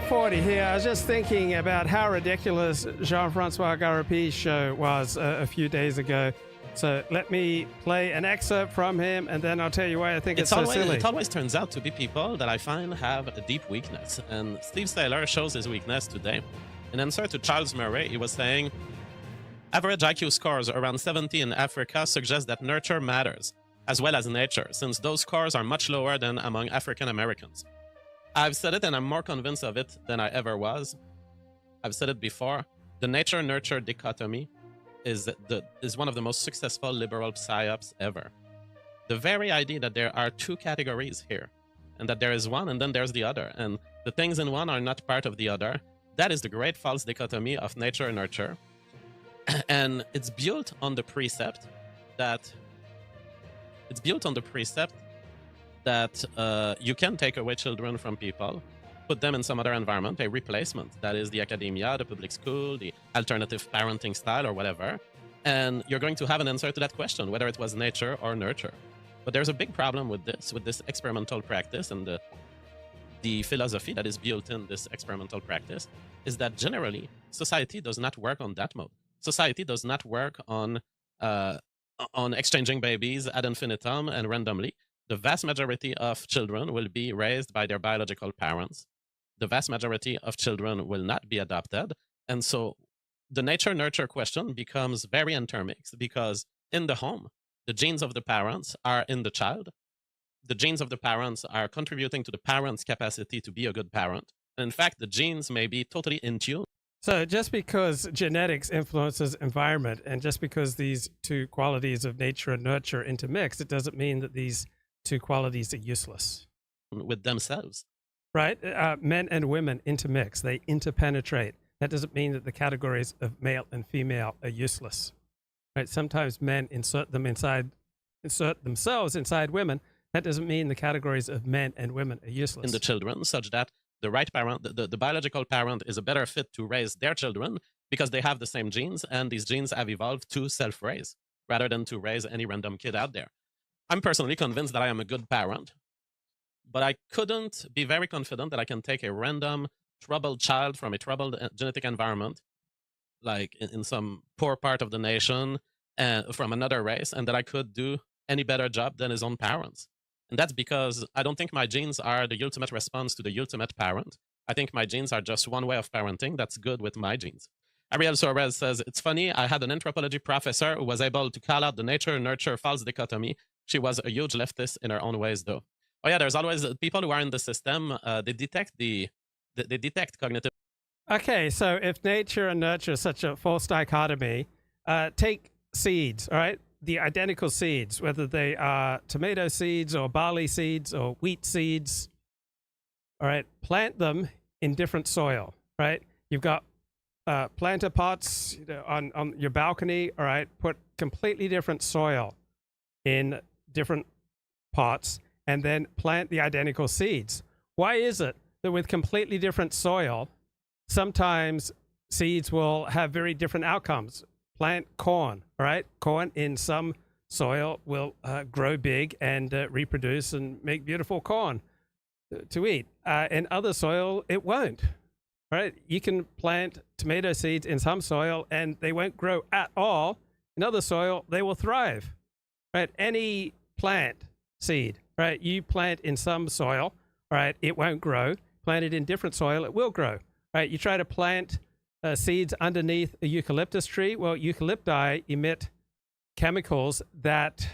40 here. I was just thinking about how ridiculous Jean-Francois Garapi's show was a few days ago. So let me play an excerpt from him, and then I'll tell you why I think it's so silly. It always turns out to be people that I find have a deep weakness. And Steve Saylor shows his weakness today. In answer to Charles Murray, he was saying, average IQ scores around 70 in Africa suggest that nurture matters, as well as nature, since those scores are much lower than among African Americans. I've said it, and I'm more convinced of it than I ever was. I've said it before. The nature-nurture dichotomy is one of the most successful liberal psyops ever. The very idea that there are two categories here, and that there is one and then there's the other, and the things in one are not part of the other, that is the great false dichotomy of nature-nurture. And it's built on the precept that you can take away children from people, put them in some other environment, a replacement, that is the academia, the public school, the alternative parenting style, or whatever, and you're going to have an answer to that question, whether it was nature or nurture. But there's a big problem with this experimental practice, and the philosophy that is built in this experimental practice is that generally society does not work on that mode. Society does not work on exchanging babies ad infinitum and randomly. The vast majority of children will be raised by their biological parents. The vast majority of children will not be adopted. And so the nature-nurture question becomes very intermixed, because in the home, the genes of the parents are in the child. The genes of the parents are contributing to the parent's capacity to be a good parent. And in fact, the genes may be totally in tune. So just because genetics influences environment, and just because these two qualities of nature and nurture intermix, it doesn't mean that these two qualities are useless. With themselves. Right? Men and women intermix. They interpenetrate. That doesn't mean that the categories of male and female are useless. Right? Sometimes men insert themselves inside women. That doesn't mean the categories of men and women are useless. In the children, such that the right parent, the biological parent, is a better fit to raise their children because they have the same genes, and these genes have evolved to self-raise rather than to raise any random kid out there. I'm personally convinced that I am a good parent, but I couldn't be very confident that I can take a random troubled child from a troubled genetic environment, like in some poor part of the nation, and from another race, and that I could do any better job than his own parents. And that's because I don't think my genes are the ultimate response to the ultimate parent. I think my genes are just one way of parenting that's good with my genes. Ariel Suarez says, it's funny, I had an anthropology professor who was able to call out the nature-nurture false dichotomy. She was a huge leftist in her own ways, though. Oh yeah, there's always people who are in the system, they detect cognitive. Okay, so if nature and nurture is such a false dichotomy, take seeds, all right? The identical seeds, whether they are tomato seeds or barley seeds or wheat seeds, all right, plant them in different soil, right? You've got planter pots on your balcony, all right? Put completely different soil in different pots and then plant the identical seeds. Why is it that with completely different soil, sometimes seeds will have very different outcomes? Plant corn, all right? Corn in some soil will grow big and reproduce and make beautiful corn to eat. In other soil, it won't, right? You can plant tomato seeds in some soil and they won't grow at all. In other soil, they will thrive, right? Any plant seed, right? You plant in some soil, right? It won't grow. Plant it in different soil, it will grow, right? You try to plant seeds underneath a eucalyptus tree. Well, eucalypti emit chemicals that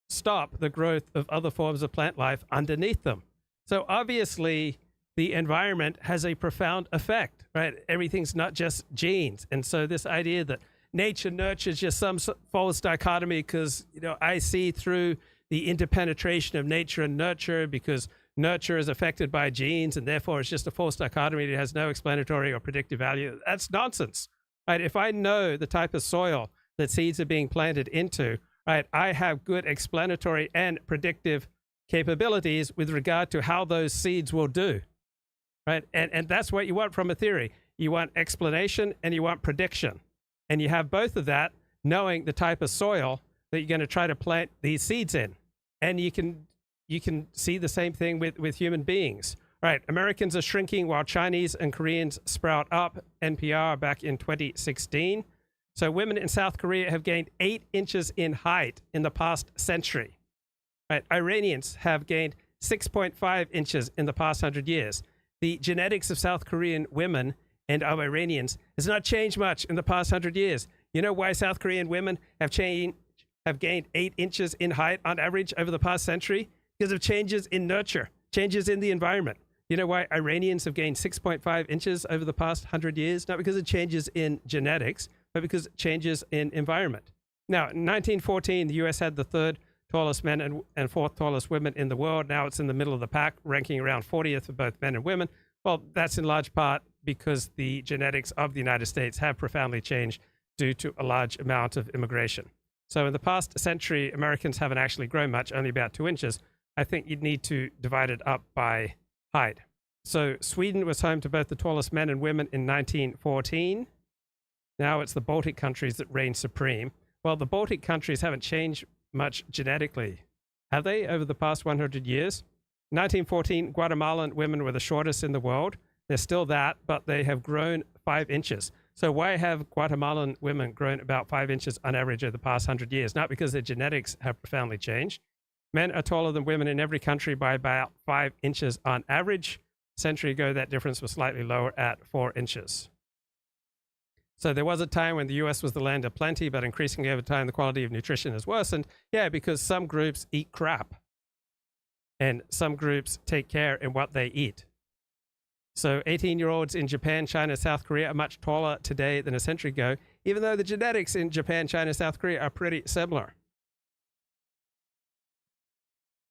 stop the growth of other forms of plant life underneath them. So obviously, the environment has a profound effect, right? Everything's not just genes. And so this idea that nature nurture is just some false dichotomy because, I see through the interpenetration of nature and nurture because nurture is affected by genes and therefore it's just a false dichotomy that has no explanatory or predictive value. That's nonsense, right? If I know the type of soil that seeds are being planted into, right, I have good explanatory and predictive capabilities with regard to how those seeds will do, right? And that's what you want from a theory. You want explanation and you want prediction. And you have both of that, knowing the type of soil that you're going to try to plant these seeds in. And you can see the same thing with human beings. Right, Americans are shrinking while Chinese and Koreans sprout up. NPR back in 2016. So women in South Korea have gained 8 inches in height in the past century. Right, Iranians have gained 6.5 inches in the past 100 years. The genetics of South Korean women and of Iranians has not changed much in the past 100 years. You know why South Korean women have gained 8 inches in height on average over the past century? Because of changes in nurture, changes in the environment. You know why Iranians have gained 6.5 inches over the past 100 years? Not because of changes in genetics, but because of changes in environment. Now, in 1914, the U.S. had the third tallest men and fourth tallest women in the world. Now it's in the middle of the pack, ranking around 40th for both men and women. Well, that's in large part because the genetics of the United States have profoundly changed due to a large amount of immigration. So in the past century, Americans haven't actually grown much, only about 2 inches. I think you'd need to divide it up by height. So Sweden was home to both the tallest men and women in 1914. Now it's the Baltic countries that reign supreme. Well, the Baltic countries haven't changed much genetically, have they, over the past 100 years? In 1914, Guatemalan women were the shortest in the world. They're still that, but they have grown 5 inches. So why have Guatemalan women grown about 5 inches on average over the past 100 years? Not because their genetics have profoundly changed. Men are taller than women in every country by about 5 inches on average. A century ago, that difference was slightly lower at 4 inches. So there was a time when the U.S. was the land of plenty, but increasingly over time, the quality of nutrition has worsened. Yeah, because some groups eat crap, and some groups take care in what they eat. So 18-year-olds in Japan, China, South Korea are much taller today than a century ago, even though the genetics in Japan, China, South Korea are pretty similar.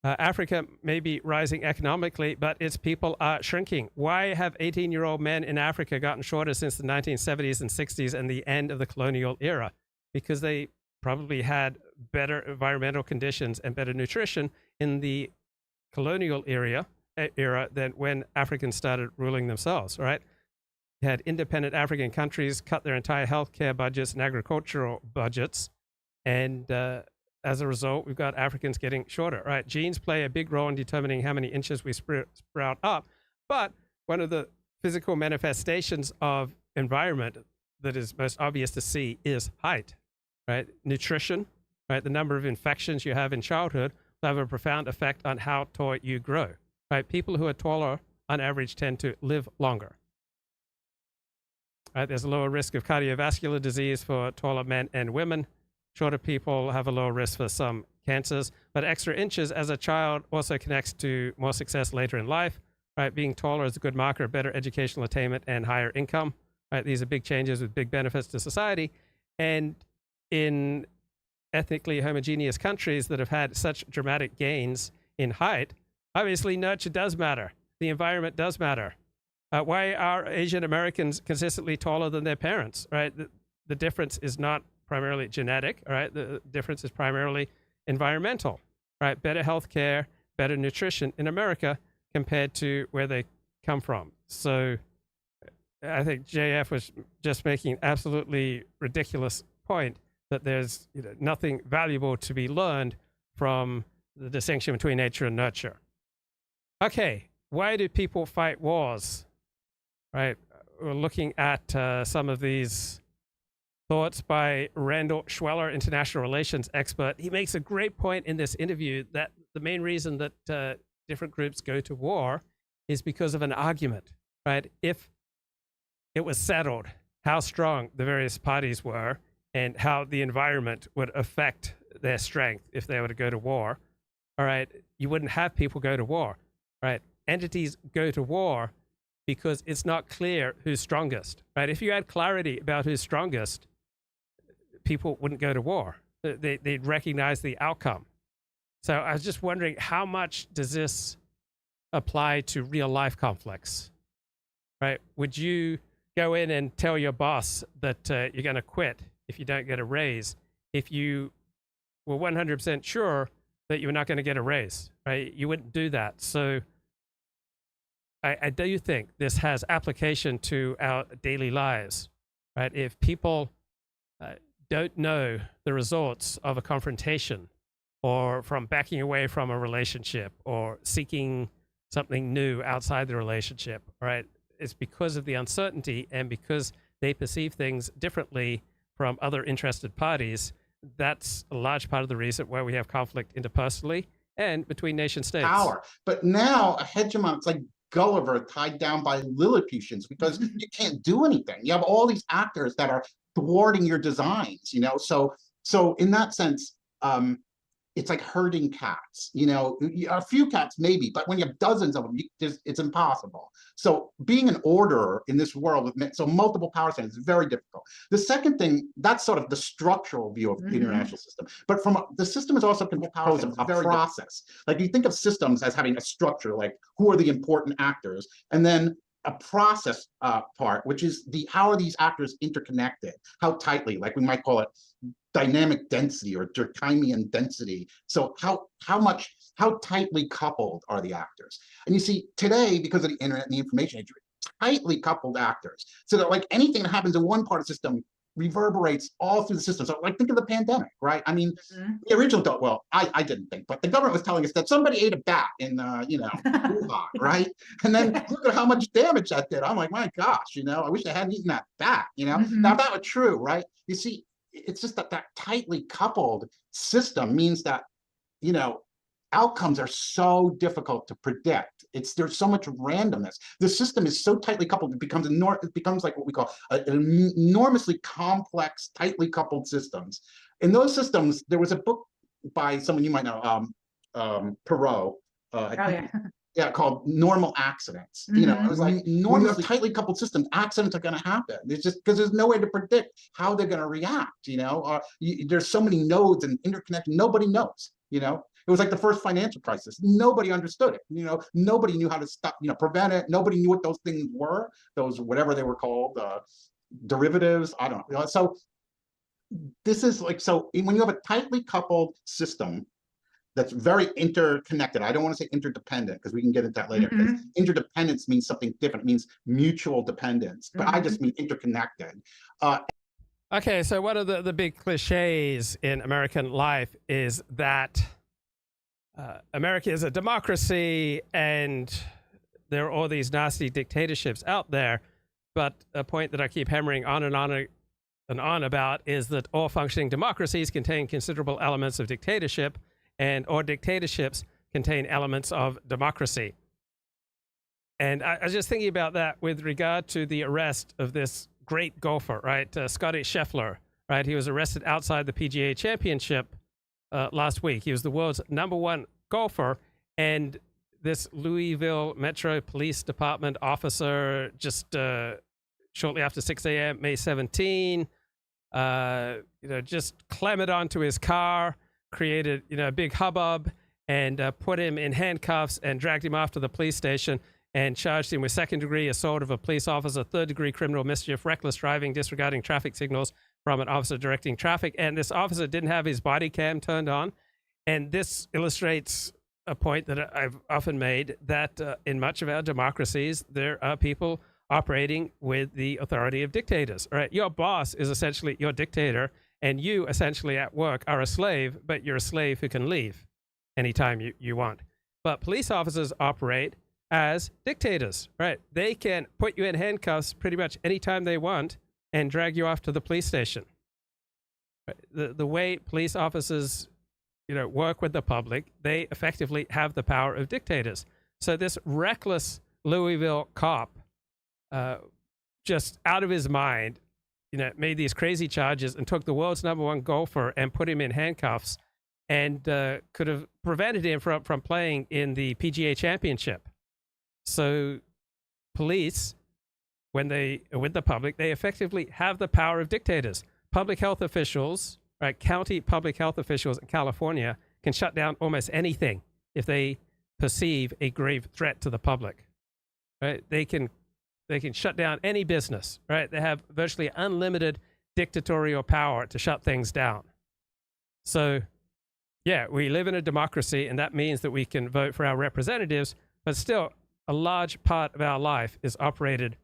Africa may be rising economically, but its people are shrinking. Why have 18-year-old men in Africa gotten shorter since the 1970s and 60s and the end of the colonial era? Because they probably had better environmental conditions and better nutrition in the colonial era than when Africans started ruling themselves, right? You had independent African countries cut their entire healthcare budgets and agricultural budgets, and as a result, we've got Africans getting shorter, right? Genes play a big role in determining how many inches we sprout up, but one of the physical manifestations of environment that is most obvious to see is height, right? Nutrition, right? The number of infections you have in childhood will have a profound effect on how tall you grow, right? People who are taller on average tend to live longer. Right? There's a lower risk of cardiovascular disease for taller men and women. Shorter people have a lower risk for some cancers, but extra inches as a child also connects to more success later in life. Right? Being taller is a good marker of better educational attainment and higher income. Right? These are big changes with big benefits to society. And in ethnically homogeneous countries that have had such dramatic gains in height, obviously nurture does matter. The environment does matter. Why are Asian Americans consistently taller than their parents? Right? The difference is not primarily genetic, all right? The difference is primarily environmental, right? Better health care, better nutrition in America compared to where they come from. So I think JF was just making an absolutely ridiculous point that there's nothing valuable to be learned from the distinction between nature and nurture. Okay, why do people fight wars, right? We're looking at some of these thoughts by Randall, Schweller, international relations expert. He makes a great point in this interview that the main reason that different groups go to war is because of an argument, right? If it was settled how strong the various parties were and how the environment would affect their strength if they were to go to war, all right, you wouldn't have people go to war, right? Entities go to war because it's not clear who's strongest, right? If you had clarity about who's strongest, people wouldn't go to war. They'd recognize the outcome. So I was just wondering, how much does this apply to real life conflicts, right? Would you go in and tell your boss that you're going to quit if you don't get a raise if you were 100% sure that you're not going to get a raise, right? You wouldn't do that. So I do think this has application to our daily lives, right? If people don't know the results of a confrontation or from backing away from a relationship or seeking something new outside the relationship, right? It's because of the uncertainty and because they perceive things differently from other interested parties. That's a large part of the reason why we have conflict interpersonally and between nation states. Power. But now a hegemon, it's like Gulliver tied down by Lilliputians because you can't do anything. You have all these actors that are thwarting your designs, So in that sense, it's like herding cats, a few cats maybe, but when you have dozens of them, it's impossible. So being an orderer in this world with multiple power centers is very difficult. The second thing, that's sort of the structural view of the international system. But the system is also composed of a process. Like you think of systems as having a structure, like who are the important actors, and then a process part, which is how are these actors interconnected? How tightly, like we might call it dynamic density or Durkheimian density. So how tightly coupled are the actors? And you see today, because of the internet and the information age, tightly coupled actors. So that like anything that happens in one part of the system reverberates all through the system. So like think of the pandemic, right? I mean, the original thought, well, I didn't think, but the government was telling us that somebody ate a bat in, Wuhan, right? And then look at how much damage that did. I'm like, my gosh, I wish I hadn't eaten that bat, Now if that were true, right? You see, it's just that tightly coupled system means that, outcomes are so difficult to predict. There's so much randomness. The system is so tightly coupled, it becomes like what we call an enormously complex, tightly coupled systems. In those systems, there was a book by someone you might know, Perot. Called Normal Accidents. It was like when you have tightly coupled systems, accidents are going to happen. It's just because there's no way to predict how they're going to react. There's so many nodes and interconnection. Nobody knows. It was like the first financial crisis. Nobody understood it. Nobody knew how to stop, prevent it. Nobody knew what those things were. Those whatever they were called, derivatives. I don't know. So this is like when you have a tightly coupled system that's very interconnected. I don't want to say interdependent because we can get into that later. Interdependence means something different. It means mutual dependence, but I just mean interconnected. Okay, so one of the big cliches in American life is that America is a democracy and there are all these nasty dictatorships out there. But a point that I keep hammering on and on about is that all functioning democracies contain considerable elements of dictatorship, and all dictatorships contain elements of democracy. And I was just thinking about that with regard to the arrest of this great golfer, right? Scottie Scheffler, right? He was arrested outside the PGA Championship last week. He was the world's #1 golfer, and this Louisville Metro Police Department officer just shortly after 6 a.m., May 17, just clambered onto his car, created a big hubbub, and put him in handcuffs and dragged him off to the police station and charged him with second-degree assault of a police officer, third-degree criminal mischief, reckless driving, disregarding traffic signals from an officer directing traffic. And this officer didn't have his body cam turned on. And this illustrates a point that I've often made, that in much of our democracies, there are people operating with the authority of dictators. Right? Your boss is essentially your dictator, and you essentially at work are a slave, but you're a slave who can leave anytime you want. But police officers operate as dictators, right? They can put you in handcuffs pretty much anytime they want and drag you off to the police station. The way police officers, work with the public, they effectively have the power of dictators. So this reckless Louisville cop, just out of his mind, made these crazy charges and took the world's #1 golfer and put him in handcuffs, and could have prevented him from playing in the PGA Championship. So police, when they are with the public, they effectively have the power of dictators. Public health officials, right, county public health officials in California can shut down almost anything if they perceive a grave threat to the public. Right? They can shut down any business, right? They have virtually unlimited dictatorial power to shut things down. So, yeah, we live in a democracy, and that means that we can vote for our representatives, but still, a large part of our life is operated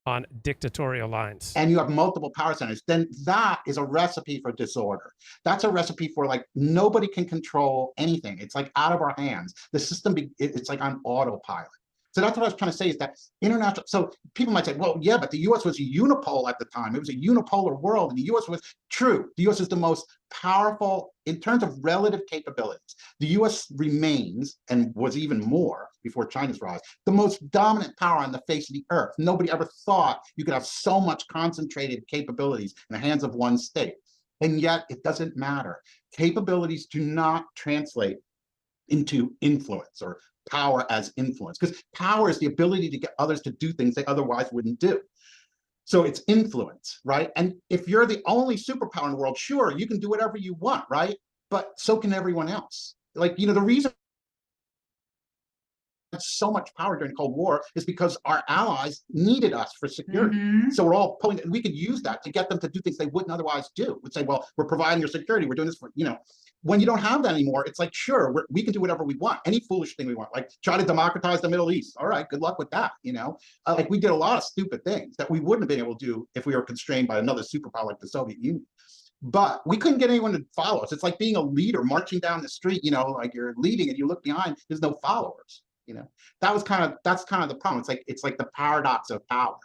on dictatorial lines. And you have multiple power centers, then that is a recipe for disorder. That's a recipe for like, nobody can control anything. It's like out of our hands. The system, it's like on autopilot. So that's what I was trying to say is that international, so people might say, well, yeah, but the US was a unipole at the time. It was a unipolar world, and the US was true. The US is the most powerful in terms of relative capabilities. The US remains, and was even more before China's rise, the most dominant power on the face of the earth. Nobody ever thought you could have so much concentrated capabilities in the hands of one state. And yet it doesn't matter. Capabilities do not translate into influence or power as influence, because power is the ability to get others to do things they otherwise wouldn't do. So it's influence, right? And if you're the only superpower in the world, sure, you can do whatever you want, right? But so can everyone else. Like, the reason so much power during the Cold War is because our allies needed us for security. So we're all pulling, we could use that to get them to do things they wouldn't otherwise do. We'd say, well, we're providing your security, we're doing this for, when you don't have that anymore, it's like, sure, we can do whatever we want, any foolish thing we want, like try to democratize the Middle East. All right, good luck with that, like we did a lot of stupid things that we wouldn't have been able to do if we were constrained by another superpower like the Soviet Union. But we couldn't get anyone to follow us. It's like being a leader, marching down the street, like you're leading and you look behind, there's no followers. That's kind of the problem. It's like the paradox of power.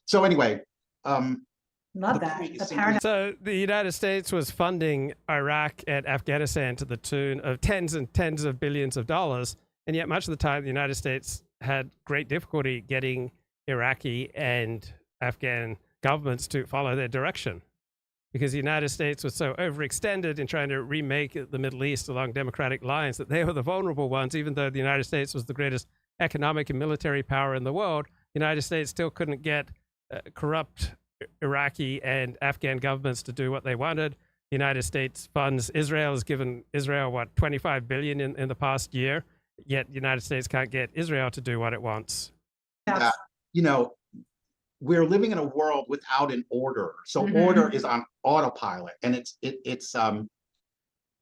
So anyway, love that. The paradox. So the United States was funding Iraq and Afghanistan to the tune of tens and tens of billions of dollars, and yet much of the time the United States had great difficulty getting Iraqi and Afghan governments to follow their direction, because the United States was so overextended in trying to remake the Middle East along democratic lines that they were the vulnerable ones. Even though the United States was the greatest economic and military power in the world, the United States still couldn't get corrupt Iraqi and Afghan governments to do what they wanted. The United States funds Israel, has given Israel, what, $25 billion in the past year, yet the United States can't get Israel to do what it wants. We're living in a world without an order. So order is on autopilot, and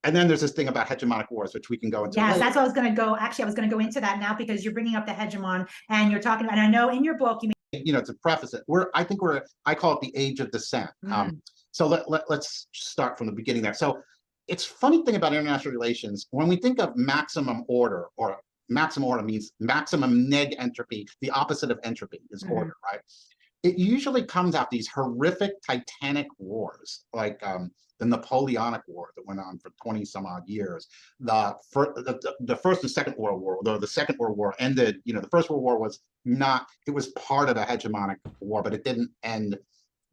and then there's this thing about hegemonic wars, which we can go into. Yes, later. that's what I was going to go. Actually, I was going to go into that now, because you're bringing up the hegemon, and you're talking about, and I know in your book, to preface it, I call it the age of dissent. So let's start from the beginning there. So it's funny thing about international relations, when we think of maximum order, or maximum order means maximum neg entropy, the opposite of entropy is order, right? It usually comes out these horrific titanic wars, like the Napoleonic War that went on for 20 some odd years. The First and Second World War, though the Second World War ended, the First World War was not, it was part of the hegemonic war, but it didn't end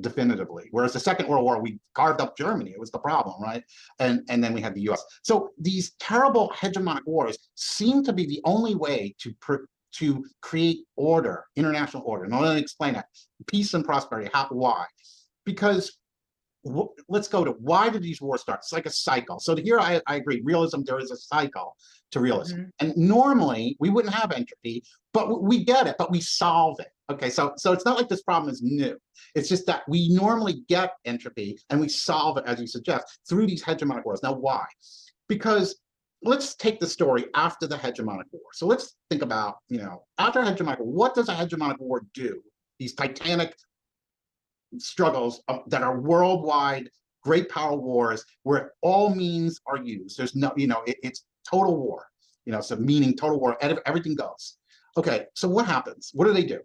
definitively. Whereas the Second World War, we carved up Germany. It was the problem, right? And then we had the US. So these terrible hegemonic wars seem to be the only way to create order, international order. And let me explain that. Peace and prosperity, why? Because let's go to, why did these wars start? It's like a cycle. So here I agree, realism, there is a cycle to realism. And normally we wouldn't have entropy, but we get it, but we solve it. Okay, so it's not like this problem is new. It's just that we normally get entropy and we solve it, as you suggest, through these hegemonic wars. Now, why? Because let's take the story after the hegemonic war. So let's think about, after a hegemonic war, what does a hegemonic war do? These titanic struggles that are worldwide, great power wars, where all means are used. There's no, it's total war, so meaning total war, everything goes. Okay, so what happens? What do?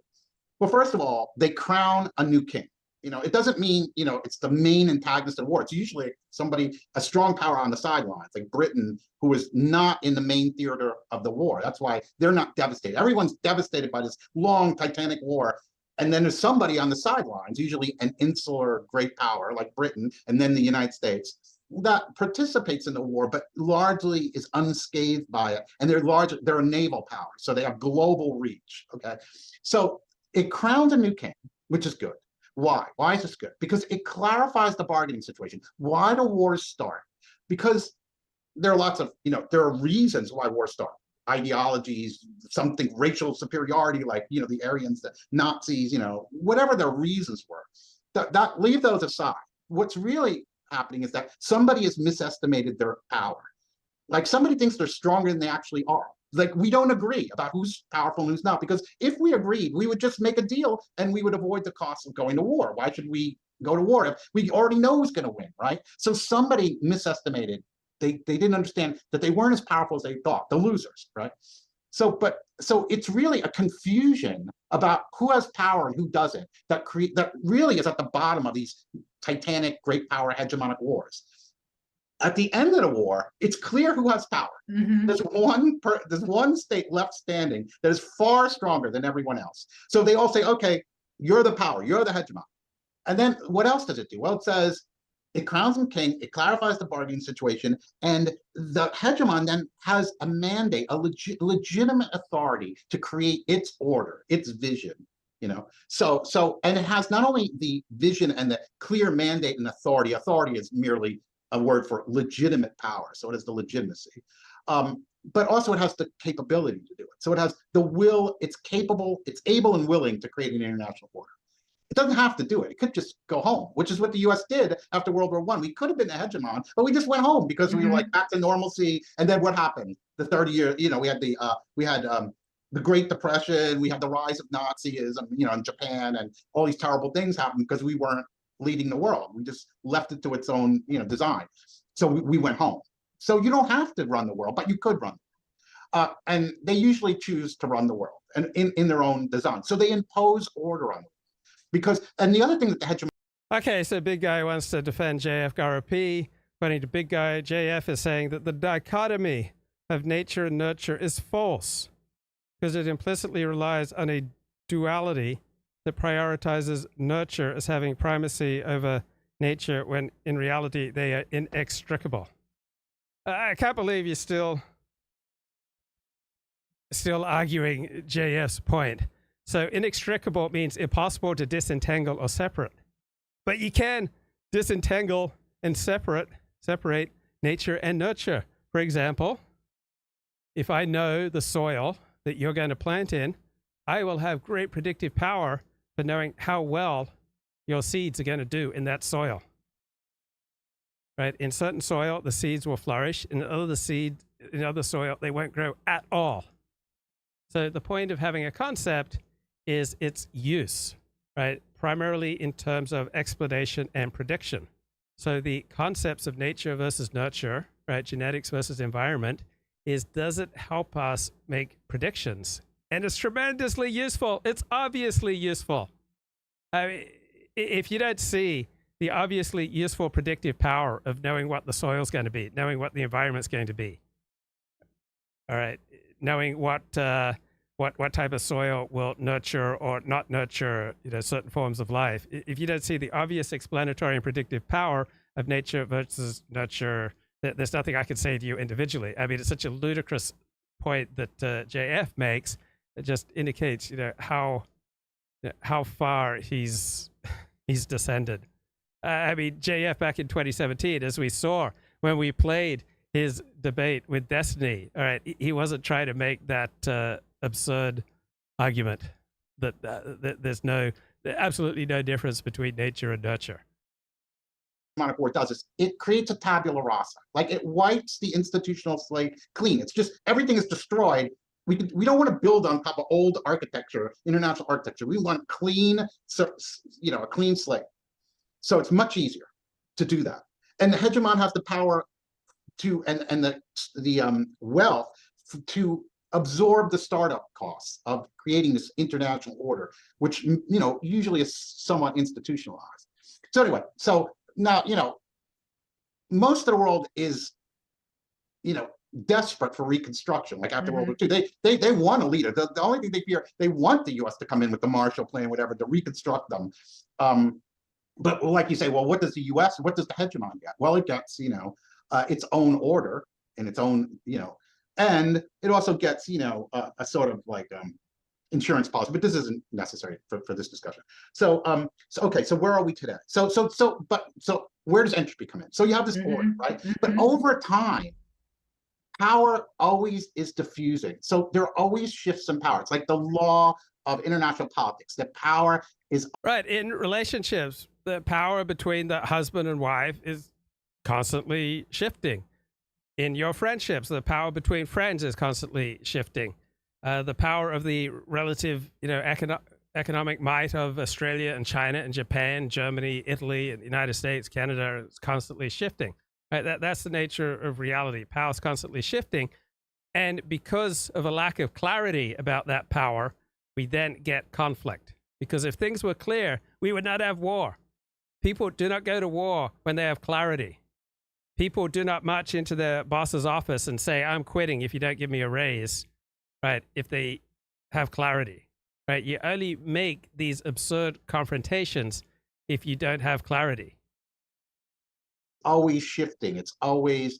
Well, first of all, they crown a new king. It doesn't mean, it's the main antagonist of war. It's usually a strong power on the sidelines, like Britain, who is not in the main theater of the war. That's why they're not devastated. Everyone's devastated by this long titanic war. And then there's somebody on the sidelines, usually an insular great power like Britain, and then the United States, that participates in the war, but largely is unscathed by it. And they're a naval power, so they have global reach, okay? So it crowns a new king, which is good. Why? Why is this good? Because it clarifies the bargaining situation. Why do wars start? Because there are lots of, there are reasons why wars start. Ideologies, something, racial superiority, like, the Aryans, the Nazis, whatever their reasons were. That leave those aside. What's really happening is that somebody has misestimated their power. Like somebody thinks they're stronger than they actually are. Like, we don't agree about who's powerful and who's not, because if we agreed, we would just make a deal and we would avoid the cost of going to war. Why should we go to war if we already know who's going to win, right? So somebody misestimated. They didn't understand that they weren't as powerful as they thought, the losers, right? So it's really a confusion about who has power and who doesn't that really is at the bottom of these titanic great power hegemonic wars. At the end of the war, it's clear who has power. Mhm. There's one state left standing that is far stronger than everyone else. So they all say, okay, you're the power, you're the hegemon. And then what else does it do? Well, it says it crowns him king, it clarifies the bargaining situation, and the hegemon then has a mandate, a legitimate authority to create its order, its vision. And it has not only the vision and the clear mandate and authority. Authority is merely a word for legitimate power, so it has the legitimacy. But also it has the capability to do it. So it has the will, it's able and willing to create an international order. It doesn't have to do it. It could just go home, which is what the US did after World War I. We could have been the hegemon, but we just went home because we were like back to normalcy. And then what happened? The 30 years, we had the Great Depression, we had the rise of Nazism, in Japan, and all these terrible things happened because we weren't leading the world. We just left it to its own, design. So we went home. So you don't have to run the world, but you could run. And they usually choose to run the world and in their own design. So they impose order on them. And the other thing that the hegemon. Okay, so big guy wants to defend JFGT. According to big guy, JF is saying that the dichotomy of nature and nurture is false because it implicitly relies on a duality that prioritizes nurture as having primacy over nature when in reality they are inextricable. I can't believe you're still arguing JF's point. So inextricable means impossible to disentangle or separate. But you can disentangle and separate nature and nurture. For example, if I know the soil that you're going to plant in, I will have great predictive power for knowing how well your seeds are going to do in that soil. Right? In certain soil, the seeds will flourish. In other soil, they won't grow at all. So the point of having a concept is its use, right? Primarily in terms of explanation and prediction. So the concepts of nature versus nurture, right? Genetics versus environment does it help us make predictions? And it's tremendously useful. It's obviously useful. I mean, if you don't see the obviously useful predictive power of knowing what the soil's going to be, knowing what the environment's going to be, all right, knowing what type of soil will nurture or not nurture, certain forms of life. If you don't see the obvious explanatory and predictive power of nature versus nurture, there's nothing I can say to you individually. I mean, it's such a ludicrous point that JF makes. It just indicates, how far he's descended. I mean, JF back in 2017, as we saw when we played his debate with Destiny, all right, he wasn't trying to make that absurd argument that there's absolutely no difference between nature and nurture. War does is it creates a tabula rasa, like it wipes the institutional slate clean. It's just everything is destroyed. We don't want to build on top of old architecture, international architecture. We want clean, a clean slate. So it's much easier to do that. And the hegemon has the power to and the wealth to absorb the startup costs of creating this international order, which usually is somewhat institutionalized. So anyway, so now most of the world is desperate for reconstruction, like after World War II. They want a leader. The only thing they fear, they want the US to come in with the Marshall Plan, whatever, to reconstruct them. But like you say, well, what does the hegemon get? Well, it gets its own order and its own and it also gets a sort of like insurance policy, but this isn't necessary for this discussion. So okay, so where are we today? So where does entropy come in? So you have this order, right? But over time, power always is diffusing. So there are always shifts in power. It's like the law of international politics, that power is right. In relationships, the power between the husband and wife is constantly shifting. In your friendships, the power between friends is constantly shifting. The power of the relative, economic might of Australia and China and Japan, Germany, Italy, and the United States, Canada is constantly shifting. Right? That's the nature of reality. Power is constantly shifting. And because of a lack of clarity about that power, we then get conflict. Because if things were clear, we would not have war. People do not go to war when they have clarity. People do not march into their boss's office and say, I'm quitting if you don't give me a raise, right? If they have clarity, right? You only make these absurd confrontations if you don't have clarity. Always shifting. It's always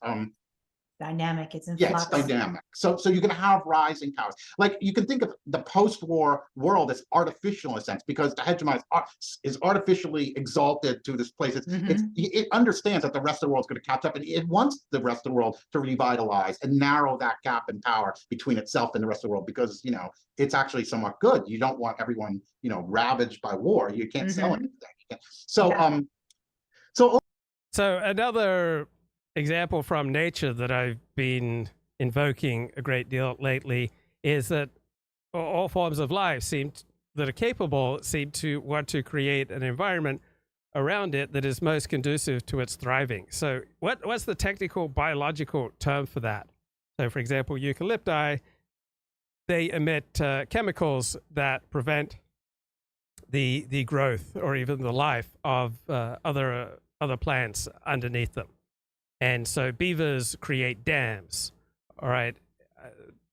Dynamic, it's in yeah, it's flux. dynamic. So you're going to have rising powers. Like you can think of the post-war world as artificial in a sense, because the hegemon is artificially exalted to this place. It understands that the rest of the world is going to catch up, and it wants the rest of the world to revitalize and narrow that gap in power between itself and the rest of the world, because it's actually somewhat good. You don't want everyone ravaged by war. You can't sell anything. So another example from nature that I've been invoking a great deal lately is that all forms of life that are capable seem to want to create an environment around it that is most conducive to its thriving. So what's the technical biological term for that? So for example, eucalypti, they emit chemicals that prevent the growth or even the life of other plants underneath them. And so beavers create dams, all right,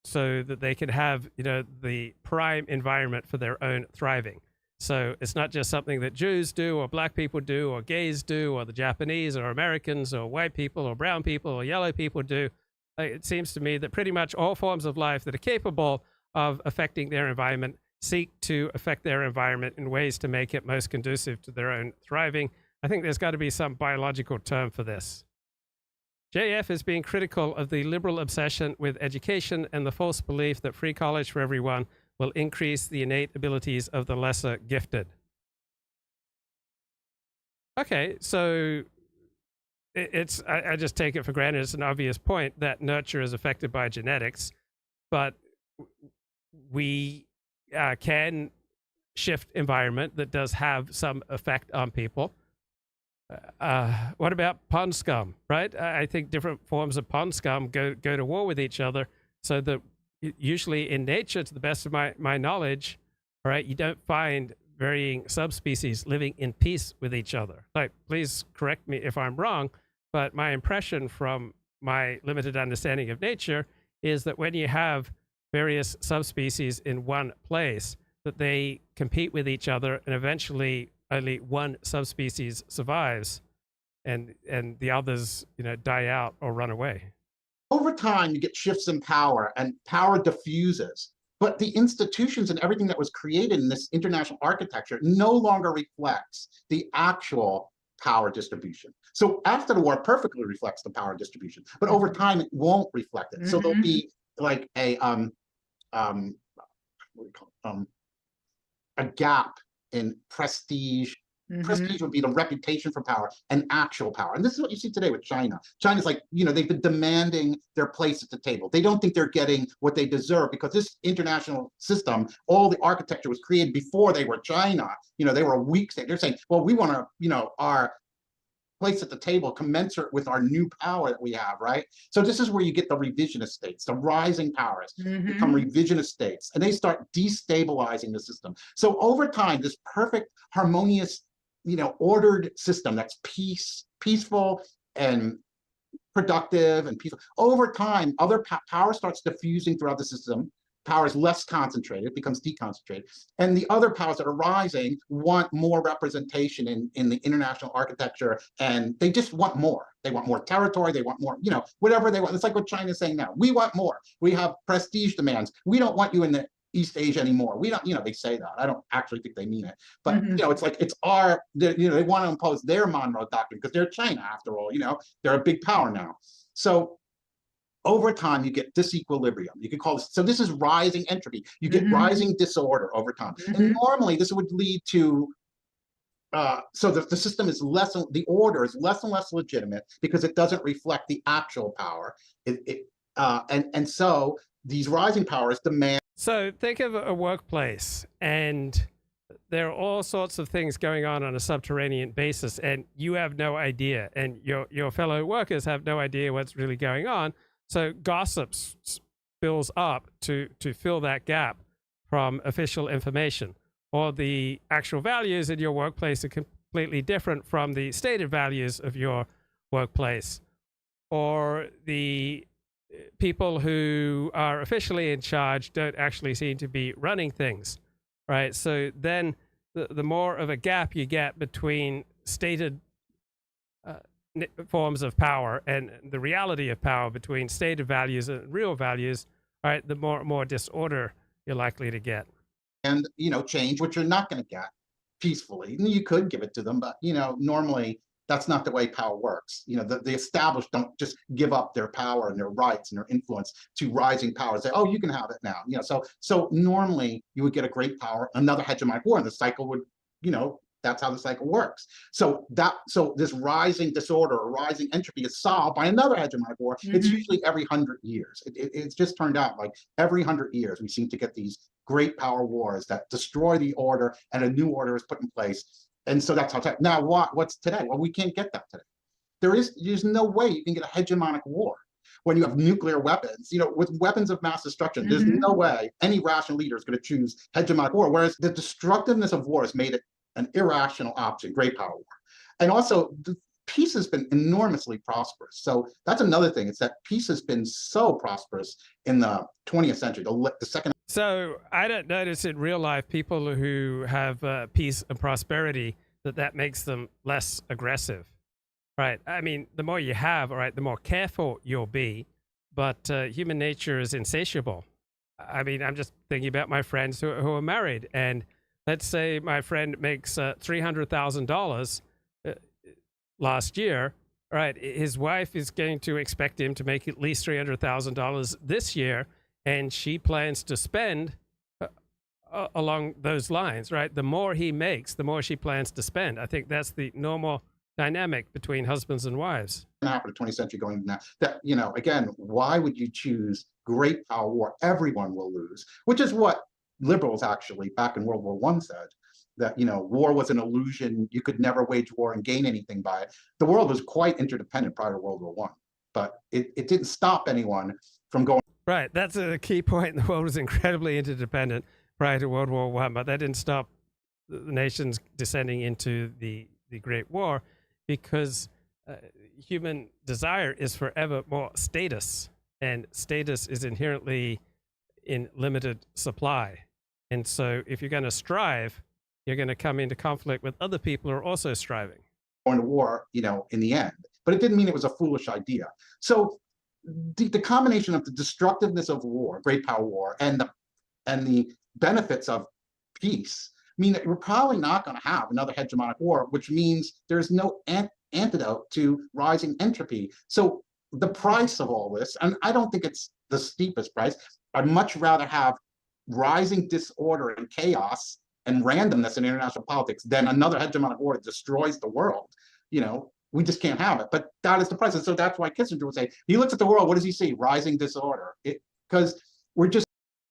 so that they can have, the prime environment for their own thriving. So it's not just something that Jews do or black people do or gays do or the Japanese or Americans or white people or brown people or yellow people do. It seems to me that pretty much all forms of life that are capable of affecting their environment seek to affect their environment in ways to make it most conducive to their own thriving. I think there's got to be some biological term for this. JF is being critical of the liberal obsession with education and the false belief that free college for everyone will increase the innate abilities of the lesser gifted. Okay, so I just take it for granted it's an obvious point that nurture is affected by genetics, but we can shift environment that does have some effect on people. What about pond scum, right? I think different forms of pond scum go to war with each other, so that usually in nature, to the best of my knowledge, all right, you don't find varying subspecies living in peace with each other. Like, please correct me if I'm wrong, but my impression from my limited understanding of nature is that when you have various subspecies in one place, that they compete with each other and eventually only one subspecies survives and the others, die out or run away. Over time, you get shifts in power and power diffuses, but the institutions and everything that was created in this international architecture no longer reflects the actual power distribution. So after the war, it perfectly reflects the power distribution, but over time, it won't reflect it. So there'll be like a gap in prestige. Prestige would be the reputation for power and actual power. And this is what you see today with China. China's like, they've been demanding their place at the table. They don't think they're getting what they deserve because this international system, all the architecture was created before they were China. They were a weak state. They're saying, well, we want to, our place at the table commensurate with our new power that we have, right? So this is where you get the revisionist states, the rising powers become revisionist states, and they start destabilizing the system. So over time, this perfect, harmonious, ordered system that's peaceful and productive and peaceful. Over time, other power starts diffusing throughout the system. Power is less concentrated, becomes deconcentrated. And the other powers that are rising want more representation in the international architecture, and they just want more. They want more territory, they want more, whatever they want. It's like what China's saying now. We want more. We have prestige demands. We don't want you in the East Asia anymore. We don't, they say that. I don't actually think they mean it. But, it's like, it's our, they want to impose their Monroe Doctrine because they're China after all, they're a big power now. So over time, you get disequilibrium. You could call this, so this is rising entropy. You get rising disorder over time. And normally this would lead to so the system is less, the order is less and less legitimate because it doesn't reflect the actual power. And so these rising powers demand. So think of a workplace, and there are all sorts of things going on a subterranean basis, and you have no idea, and your fellow workers have no idea what's really going on. So gossip spills up to fill that gap from official information, or the actual values in your workplace are completely different from the stated values of your workplace, or the people who are officially in charge don't actually seem to be running things, right? So then the more of a gap you get between stated forms of power and the reality of power, between stated values and real values, right, the more disorder you're likely to get. And, change, which you're not going to get peacefully. And you could give it to them, but, normally that's not the way power works. The established don't just give up their power and their rights and their influence to rising powers. Say, oh, you can have it now. So normally you would get a great power, another hegemonic war, and the cycle would, that's how the cycle works. So this rising disorder or rising entropy is solved by another hegemonic war. Mm-hmm. It's usually every 100 years. It's just turned out like every 100 years we seem to get these great power wars that destroy the order and a new order is put in place. And so that's how. Now, what's today? Well, we can't get that today. There's no way you can get a hegemonic war when you have nuclear weapons. With weapons of mass destruction, there's no way any rational leader is going to choose hegemonic war. Whereas the destructiveness of war has made it an irrational option, great power war. And also, peace has been enormously prosperous. So that's another thing. It's that peace has been so prosperous in the 20th century, the second. So I don't notice in real life people who have peace and prosperity that makes them less aggressive, right? I mean, the more you have, all right, the more careful you'll be, but human nature is insatiable. I mean, I'm just thinking about my friends who are married, and let's say my friend makes $300,000 last year, right? His wife is going to expect him to make at least $300,000 this year, and she plans to spend along those lines, right? The more he makes, the more she plans to spend. I think that's the normal dynamic between husbands and wives. After the 20th century going now, that, again, why would you choose great power war? Everyone will lose, which is what liberals actually back in World War I said, that, war was an illusion. You could never wage war and gain anything by it. The world was quite interdependent prior to World War I, but it didn't stop anyone from going. Right, that's a key point. The world was incredibly interdependent prior to World War I, but that didn't stop the nations descending into the Great War, because human desire is forever more status, and status is inherently in limited supply. And so if you're going to strive, you're going to come into conflict with other people who are also striving. Going to war, in the end, but it didn't mean it was a foolish idea. So the combination of the destructiveness of war, great power war, and the benefits of peace mean that we're probably not going to have another hegemonic war, which means there's no antidote to rising entropy. So the price of all this, and I don't think it's the steepest price, I'd much rather have rising disorder and chaos and randomness in international politics than another hegemonic war that destroys the world. We just can't have it. But that is the price. And so that's why Kissinger would say, he looks at the world, what does he see? Rising disorder. Because we're just.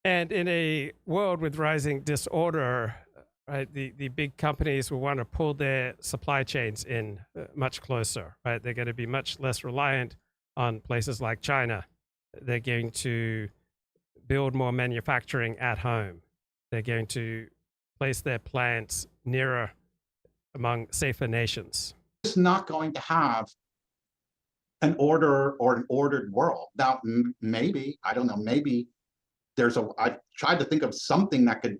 And in a world with rising disorder, right, the big companies will want to pull their supply chains in much closer, right? They're going to be much less reliant on places like China. They're going to build more manufacturing at home. They're going to place their plants nearer among safer nations. Just not going to have an order or an ordered world. Now, maybe, I don't know, maybe I tried to think of something that could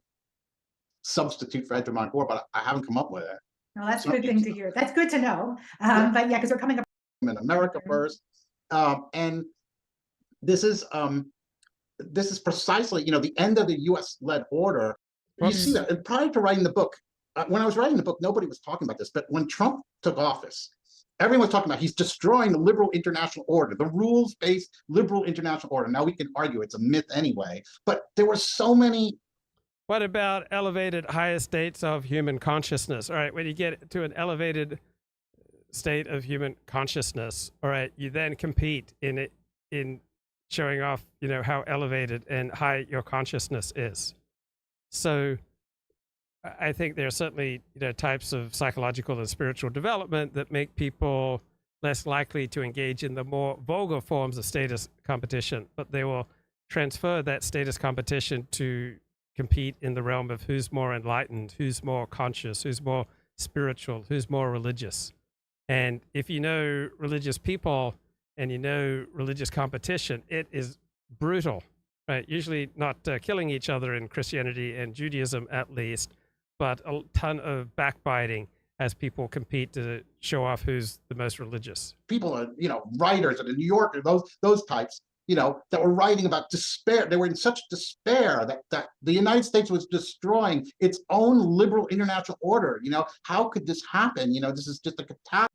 substitute for hegemonic war, but I haven't come up with it. Well, that's a good thing to hear. That's good to know. But yeah, because we're coming up in America first. And this is precisely, the end of the US-led order. You see that, and prior to writing the book, when I was writing the book, nobody was talking about this, but when Trump took office, everyone was talking about he's destroying the liberal international order, the rules-based liberal international order. Now we can argue it's a myth anyway, but there were so many what about elevated higher states of human consciousness? All right, when you get to an elevated state of human consciousness, all right, you then compete in showing off, how elevated and high your consciousness is. So I think there are certainly, types of psychological and spiritual development that make people less likely to engage in the more vulgar forms of status competition, but they will transfer that status competition to compete in the realm of who's more enlightened, who's more conscious, who's more spiritual, who's more religious. And if you know religious people and you know religious competition, it is brutal, right? Usually not killing each other in Christianity and Judaism at least, but a ton of backbiting as people compete to show off who's the most religious. People are, writers at the New Yorker, those types, that were writing about despair. They were in such despair that the United States was destroying its own liberal international order. How could this happen? This is just a catastrophe.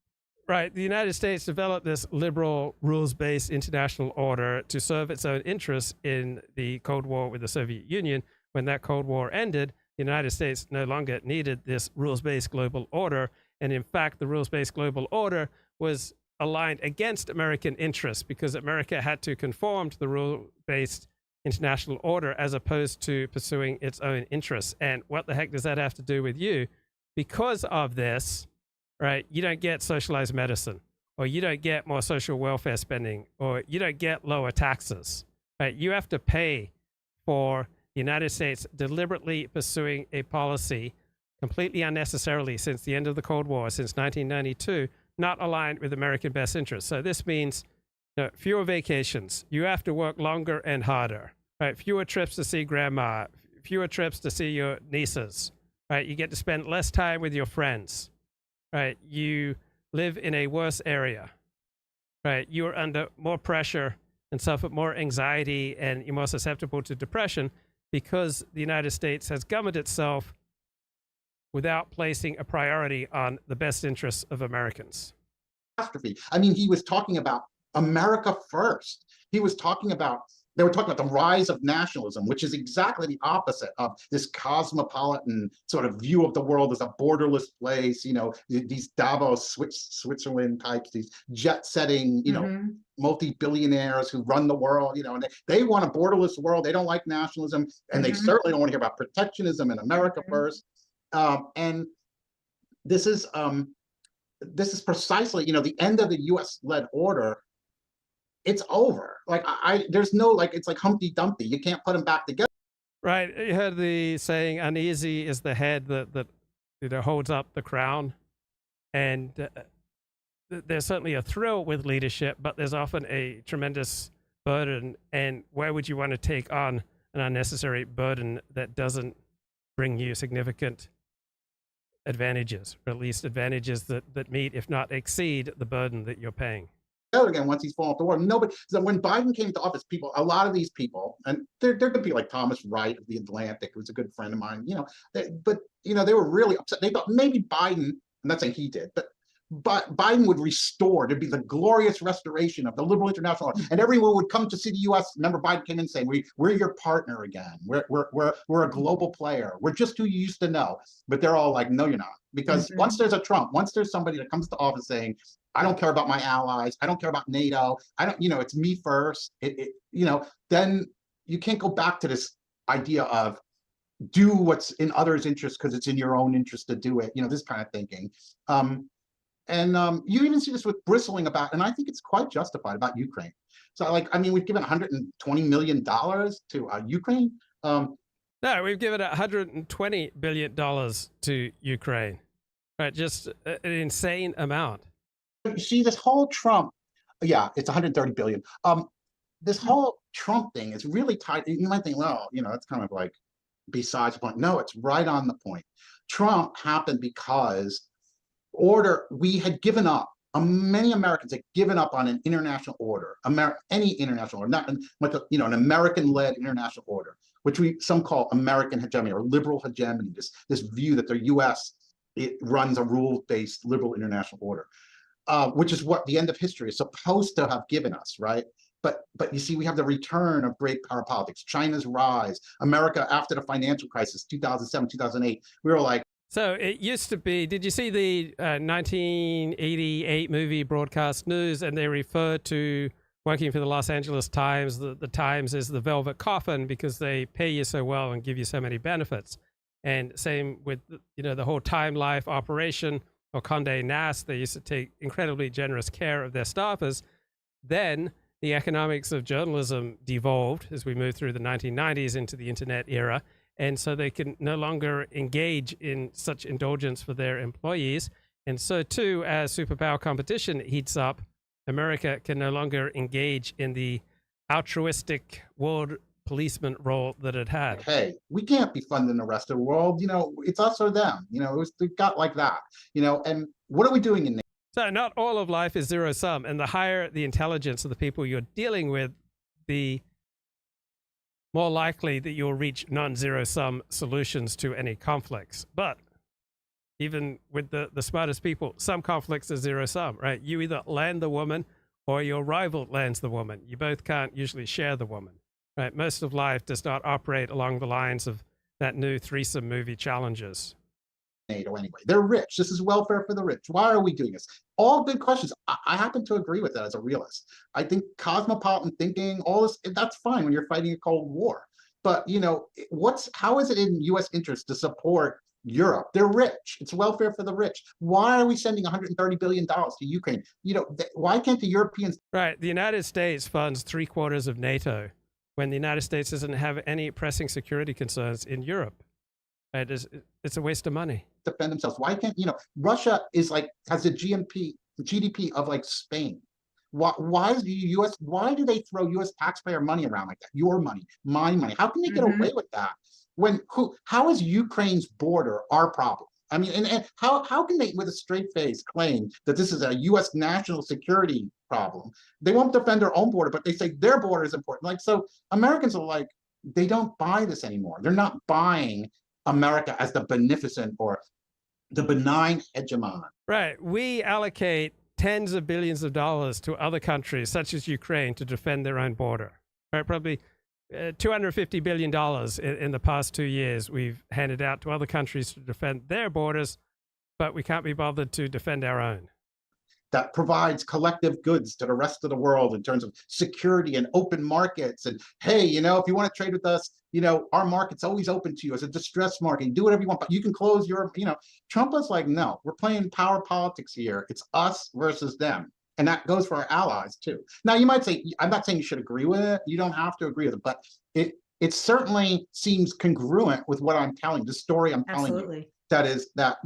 Right. The United States developed this liberal rules-based international order to serve its own interests in the Cold War with the Soviet Union. When that Cold War ended, the United States no longer needed this rules-based global order. And in fact, the rules-based global order was aligned against American interests because America had to conform to the rule-based international order as opposed to pursuing its own interests. And what the heck does that have to do with you? Because of this, right, you don't get socialized medicine, or you don't get more social welfare spending, or you don't get lower taxes, right? You have to pay for the United States deliberately pursuing a policy completely unnecessarily since the end of the Cold War, since 1992, not aligned with American best interests. So this means fewer vacations. You have to work longer and harder, right? Fewer trips to see grandma, fewer trips to see your nieces, right? You get to spend less time with your friends, right? You live in a worse area, right? You are under more pressure and suffer more anxiety, and you're more susceptible to depression because the United States has governed itself without placing a priority on the best interests of Americans. I mean, he was talking about America first. They were talking about the rise of nationalism, which is exactly the opposite of this cosmopolitan sort of view of the world as a borderless place, these Davos, Switzerland types, these jet-setting, multi-billionaires who run the world, and they want a borderless world. They don't like nationalism, and they certainly don't want to hear about protectionism in America first. And this is precisely, the end of the US-led order. It's over. There's no, it's like Humpty Dumpty. You can't put them back together. Right. You heard the saying, uneasy is the head that holds up the crown. And there's certainly a thrill with leadership, but there's often a tremendous burden. And where would you want to take on an unnecessary burden that doesn't bring you significant advantages, or at least advantages that meet, if not exceed, the burden that you're paying? Again, once he's fallen off the war, nobody. So when Biden came to office, a lot of these people, and they're going to be like Thomas Wright of the Atlantic, who's a good friend of mine, they were really upset. They thought maybe Biden, I'm not saying he did, but Biden would restore, there'd be the glorious restoration of the liberal international order, and everyone would come to see the U.S. Remember, Biden came in saying, we're your partner again. We're a global player. We're just who you used to know. But they're all like, no, you're not. Because once there's a Trump, once there's somebody that comes to office saying, I don't care about my allies, I don't care about NATO, it's me first, then you can't go back to this idea of do what's in others' interest because it's in your own interest to do it, this kind of thinking. You even see this with bristling about, and I think it's quite justified, about Ukraine. So we've given $120 million to Ukraine. No, we've given $120 billion to Ukraine, right? Just an insane amount. You see, this whole Trump, it's 130 billion. This whole Trump thing is really tied. You might think, well, it's kind of like besides the point. No, it's right on the point. Trump happened because we had given up. Many Americans had given up on an international order, any international order, not an American-led international order, which some call American hegemony or liberal hegemony. This view that the U.S. runs a rule-based liberal international order. Which is what the end of history is supposed to have given us, right? But you see, we have the return of great power politics, China's rise, America after the financial crisis, 2007, 2008. We were like, so it used to be, did you see the 1988 movie Broadcast News? And they refer to working for the Los Angeles Times. The Times is the velvet coffin because they pay you so well and give you so many benefits. And same with, the whole Time Life operation or Condé Nast. They used to take incredibly generous care of their staffers. Then the economics of journalism devolved as we moved through the 1990s into the internet era. And so they can no longer engage in such indulgence for their employees. And so too, as superpower competition heats up, America can no longer engage in the altruistic world policeman role that it had. hey, we can't be funding the rest of the world. It's us or them. It got like that. And what are we doing in So not all of life is zero sum, and the higher the intelligence of the people you're dealing with, the more likely that you'll reach non-zero sum solutions to any conflicts. But even with the smartest people, some conflicts are zero sum, right? You either land the woman or your rival lands the woman. You both can't usually share the woman, right? Most of life does not operate along the lines of that new threesome movie Challenges. NATO anyway? They're rich. This is welfare for the rich. Why are we doing this? All good questions. I happen to agree with that as a realist. I think cosmopolitan thinking, all this, that's fine when you're fighting a Cold War. But how is it in U.S. interest to support Europe? They're rich. It's welfare for the rich. Why are we sending $130 billion to Ukraine? Why can't the Europeans? Right. The United States funds 3/4 of NATO when the United States doesn't have any pressing security concerns in Europe. It's a waste of money. Defend themselves. Why can't Russia has a GDP of like Spain. Why is the U.S. Why do they throw U.S. taxpayer money around like that? Your money, my money. How can they get away with that? How is Ukraine's border our problem? I mean, and how can they, with a straight face, claim that this is a U.S. national security problem? They won't defend their own border, but they say their border is important. So Americans are like, they don't buy this anymore. They're not buying America as the beneficent or the benign hegemon. Right. We allocate tens of billions of dollars to other countries, such as Ukraine, to defend their own border. Right. Probably $250 billion in the past 2 years we've handed out to other countries to defend their borders, but we can't be bothered to defend our own. That provides collective goods to the rest of the world in terms of security and open markets. And hey, if you want to trade with us, our market's always open to you as a distressed market. You do whatever you want, but you can close your, Trump was like, no, we're playing power politics here. It's us versus them. And that goes for our allies too. Now you might say, I'm not saying you should agree with it. You don't have to agree with it, but it certainly seems congruent with what I'm telling, the story I'm telling you. That is that,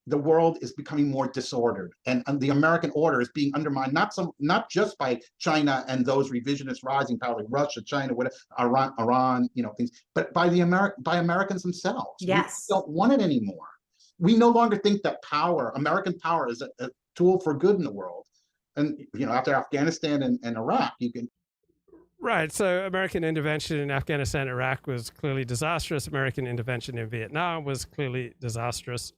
the world is becoming more disordered, and the American order is being undermined, not just by China and those revisionist rising power like Russia, China, whatever, Iran, things, but by Americans themselves. Yes. We don't want it anymore. We no longer think that American power is a tool for good in the world. And after Afghanistan and Iraq, you can. Right. So American intervention in Afghanistan and Iraq was clearly disastrous. American intervention in Vietnam was clearly disastrous.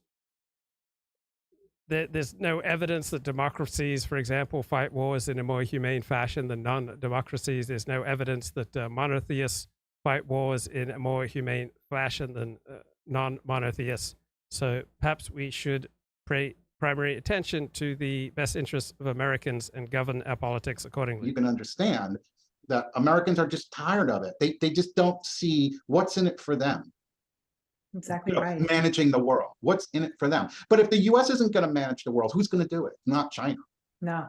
There's no evidence that democracies, for example, fight wars in a more humane fashion than non-democracies. There's no evidence that monotheists fight wars in a more humane fashion than non-monotheists. So perhaps we should pay primary attention to the best interests of Americans and govern our politics accordingly. You can understand that Americans are just tired of it. They just don't see what's in it for them. Exactly right. Managing the world. What's in it for them? But if the U.S. isn't going to manage the world, who's going to do it? Not China. No.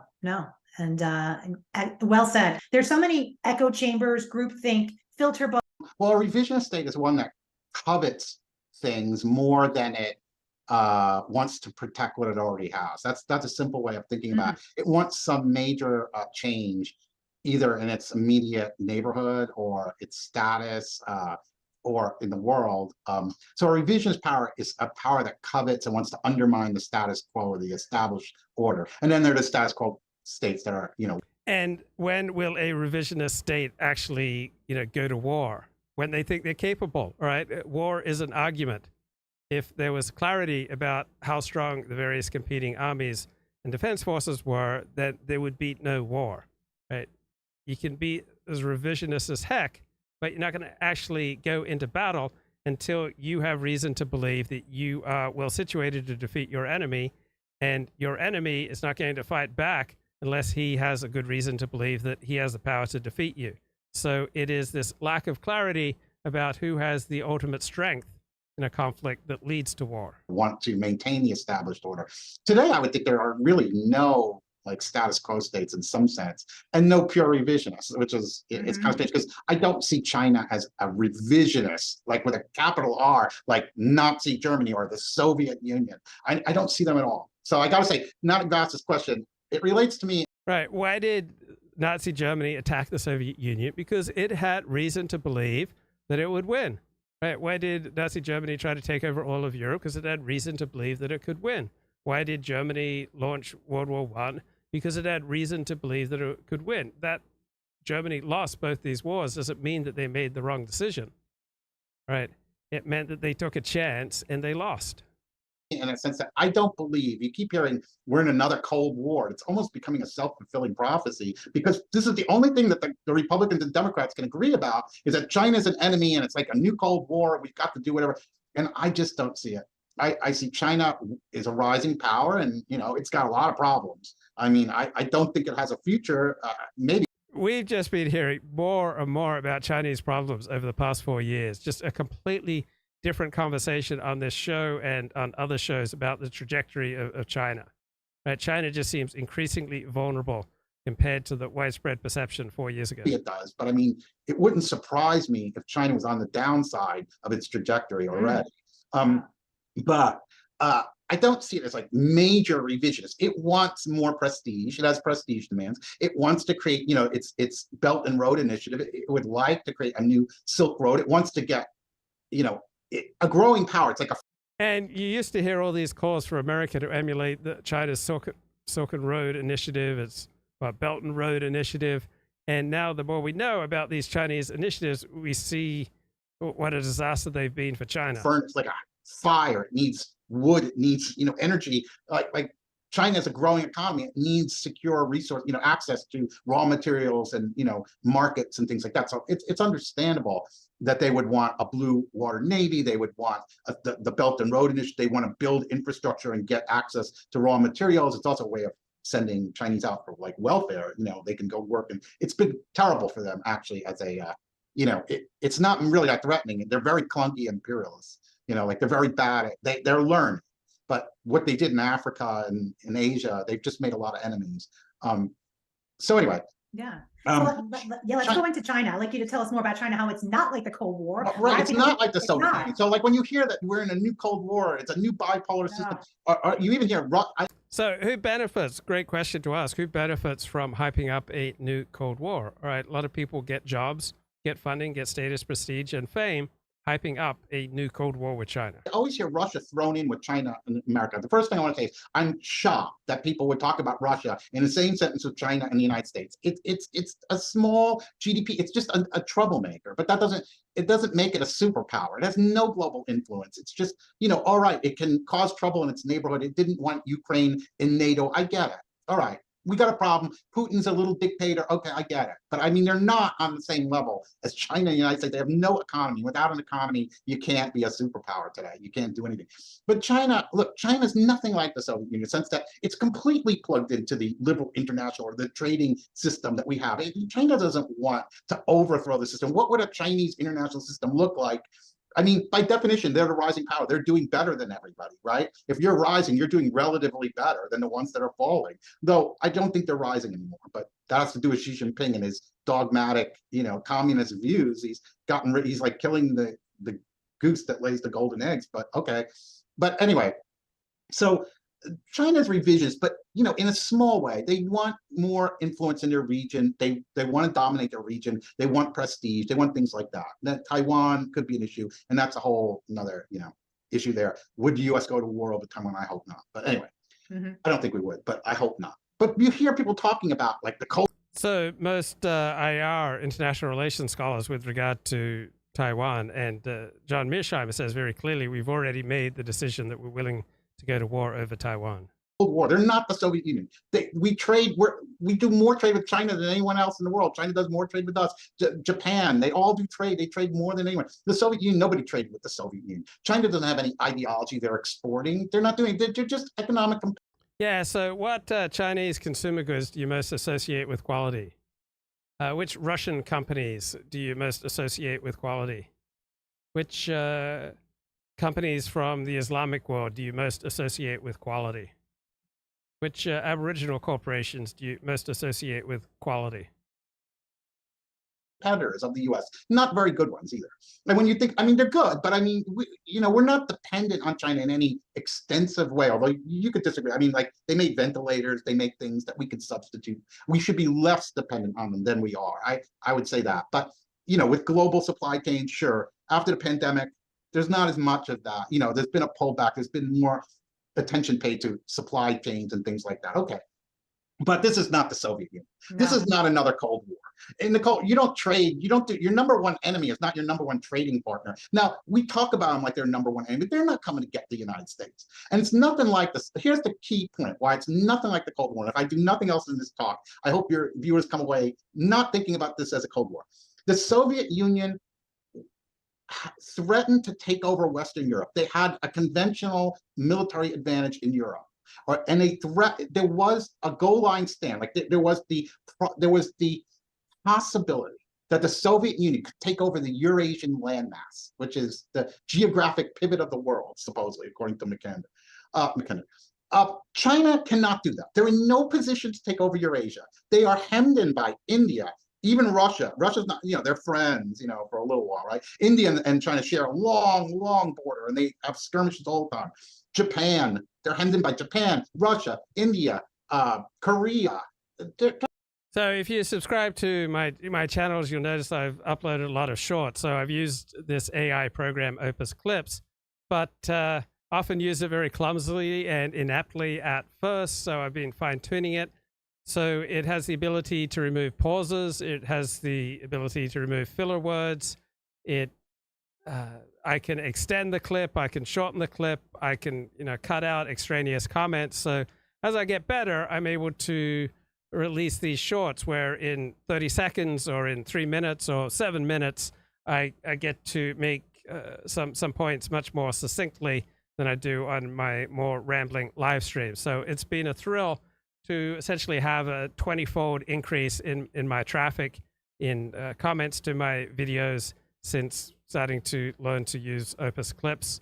And well said. There's so many echo chambers, groupthink, filter bubble. Well, a revisionist state is one that covets things more than it wants to protect what it already has. That's a simple way of thinking about it. It wants some major change, either in its immediate neighborhood or its status, or in the world. So a revisionist power is a power that covets and wants to undermine the status quo or the established order. And then there are the status quo states that are, And when will a revisionist state actually, go to war? When they think they're capable, all right? War is an argument. If there was clarity about how strong the various competing armies and defense forces were, then there would be no war, right? you can be as revisionist as heck, but you're not going to actually go into battle until you have reason to believe that you are well situated to defeat your enemy, and your enemy is not going to fight back unless he has a good reason to believe that he has the power to defeat you. So it is this lack of clarity about who has the ultimate strength in a conflict that leads to war. Want to maintain the established order. Today, I would think there are really no like status quo states in some sense, and no pure revisionists, which is it's kind of strange because I don't see China as a revisionist, like with a capital R, like Nazi Germany or the Soviet Union. I don't see them at all. So I got to say, not to ask this question, it relates to me. Right. Why did Nazi Germany attack the Soviet Union? Because it had reason to believe that it would win. Right. Why did Nazi Germany try to take over all of Europe? Because it had reason to believe that it could win. Why did Germany launch World War I? Because it had reason to believe that it could win. That Germany lost both these wars doesn't mean that they made the wrong decision. Right. It meant that they took a chance and they lost. In a sense that I don't believe, you keep hearing we're in another Cold War. It's almost becoming a self-fulfilling prophecy, because this is the only thing that the Republicans and Democrats can agree about, is that China's an enemy and it's like a new Cold War. We've got to do whatever. And I just don't see it. I see China is a rising power, and it's got a lot of problems. I mean, I don't think it has a future. Maybe. We've just been hearing more and more about Chinese problems over the past 4 years. Just a completely different conversation on this show and on other shows about the trajectory of China. Right? China just seems increasingly vulnerable compared to the widespread perception 4 years ago. It does, but I mean, it wouldn't surprise me if China was on the downside of its trajectory already. But I don't see it as like major revisionist. It wants more prestige. It has prestige demands. It wants to create, its Belt and Road Initiative. It would like to create a new Silk Road. It wants to get, a growing power. It's like a. And you used to hear all these calls for America to emulate China's Silk and Road Initiative. It's Belt and Road Initiative. And now the more we know about these Chinese initiatives, we see what a disaster they've been for China. It's like a fire. It needs wood. It needs, energy. Like China is a growing economy. It needs secure resource, access to raw materials and, markets and things like that. So it's understandable that they would want a blue water navy. They would want the Belt and Road Initiative. They want to build infrastructure and get access to raw materials. It's also a way of sending Chinese out for like welfare. They can go work, and it's been terrible for them actually as a, it's not really that threatening. They're very clunky imperialists. Like they're very bad at, they're learned. But what they did in Africa and in Asia, they've just made a lot of enemies. So anyway. Yeah. Let's go into China. I'd like you to tell us more about China, how it's not like the Cold War. Right, it's not like the Soviet Union. So like when you hear that we're in a new Cold War, it's a new bipolar system. You even hear... So who benefits? Great question to ask. Who benefits from hyping up a new Cold War? All right, a lot of people get jobs, get funding, get status, prestige, and fame, hyping up a new Cold War with China. I always hear Russia thrown in with China and America. The first thing I want to say is I'm shocked that people would talk about Russia in the same sentence with China and the United States. It's a small GDP. It's just a troublemaker, but it doesn't make it a superpower. It has no global influence. It's just, all right, it can cause trouble in its neighborhood. It didn't want Ukraine in NATO. I get it. All right. We got a problem. Putin's a little dictator. Okay, I get it. But I mean, they're not on the same level as China and the United States. They have no economy. Without an economy, you can't be a superpower today. You can't do anything. But China, look, China's nothing like the Soviet Union in the sense that it's completely plugged into the liberal international or the trading system that we have. China doesn't want to overthrow the system. What would a Chinese international system look like? I mean, by definition, they're the rising power. They're doing better than everybody, right? If you're rising, you're doing relatively better than the ones that are falling. Though I don't think they're rising anymore. But that has to do with Xi Jinping and his dogmatic, communist views. He's like killing the goose that lays the golden eggs. But okay. But anyway, so China's revisionist, but in a small way. They want more influence in their region. They want to dominate their region. They want prestige. They want things like that. That Taiwan could be an issue, and that's a whole another issue there. Would the U.S. go to war over Taiwan? I hope not. But anyway, I don't think we would, but I hope not. But you hear people talking about like the Cold. So most IR, international relations scholars with regard to Taiwan, and John Mearsheimer says very clearly, we've already made the decision that we're willing to go to war over Taiwan. Cold War. They're not the Soviet Union. We do more trade with China than anyone else in the world. China does more trade with us. Japan, they all do trade. They trade more than anyone. The Soviet Union, nobody traded with the Soviet Union. China doesn't have any ideology they're exporting. They're not doing. They're just economic. Yeah. So, what Chinese consumer goods do you most associate with quality? Which Russian companies do you most associate with quality? Which companies from the Islamic world do you most associate with quality? Which Aboriginal corporations do you most associate with quality? Competitors of the U.S., not very good ones either. And when you think, I mean, they're good, but I mean, we're not dependent on China in any extensive way, although you could disagree. I mean, like, they make ventilators, they make things that we could substitute. We should be less dependent on them than we are. I would say that. But, with global supply chains, sure, after the pandemic, there's not as much of that. There's been a pullback, there's been more attention paid to supply chains and things like that. Okay. But this is not the Soviet Union. No. This is not another Cold War. In the Cold, you don't trade, your number one enemy is not your number one trading partner. Now, we talk about them like they're number one enemy, but they're not coming to get the United States. And it's nothing like this. Here's the key point why it's nothing like the Cold War. And if I do nothing else in this talk, I hope your viewers come away not thinking about this as a Cold War. The Soviet Union threatened to take over Western Europe. They had a conventional military advantage in Europe. And there was a goal line stand, like there was the possibility that the Soviet Union could take over the Eurasian landmass, which is the geographic pivot of the world, supposedly, according to McKenna. China cannot do that. They're in no position to take over Eurasia. They are hemmed in by India, even Russia. Russia's not, they're friends, for a little while, right? India and China share a long, long border, and they have skirmishes all the time. Japan, they're hemmed in by Japan, Russia, India, Korea. So if you subscribe to my channels, you'll notice I've uploaded a lot of shorts. So I've used this AI program, Opus Clips, but often use it very clumsily and inaptly at first. So I've been fine-tuning it. So it has the ability to remove pauses. It has the ability to remove filler words. I can extend the clip. I can shorten the clip. I can, cut out extraneous comments. So as I get better, I'm able to release these shorts where in 30 seconds or in 3 minutes or 7 minutes, I get to make some points much more succinctly than I do on my more rambling live stream. So it's been a thrill to essentially have a 20-fold increase in my traffic in comments to my videos since starting to learn to use Opus Clips.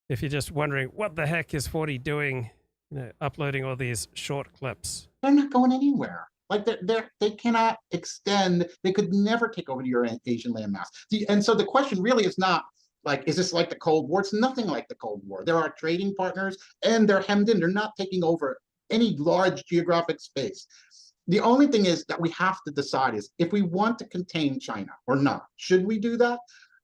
If you're just wondering what the heck is 40 doing, uploading all these short clips. They're not going anywhere. Like they cannot extend. They could never take over the Eurasian landmass. And so the question really is not like, is this like the Cold War? It's nothing like the Cold War. There are trading partners, and they're hemmed in. They're not taking over any large geographic space. The only thing is that we have to decide is if we want to contain China or not. Should we do that?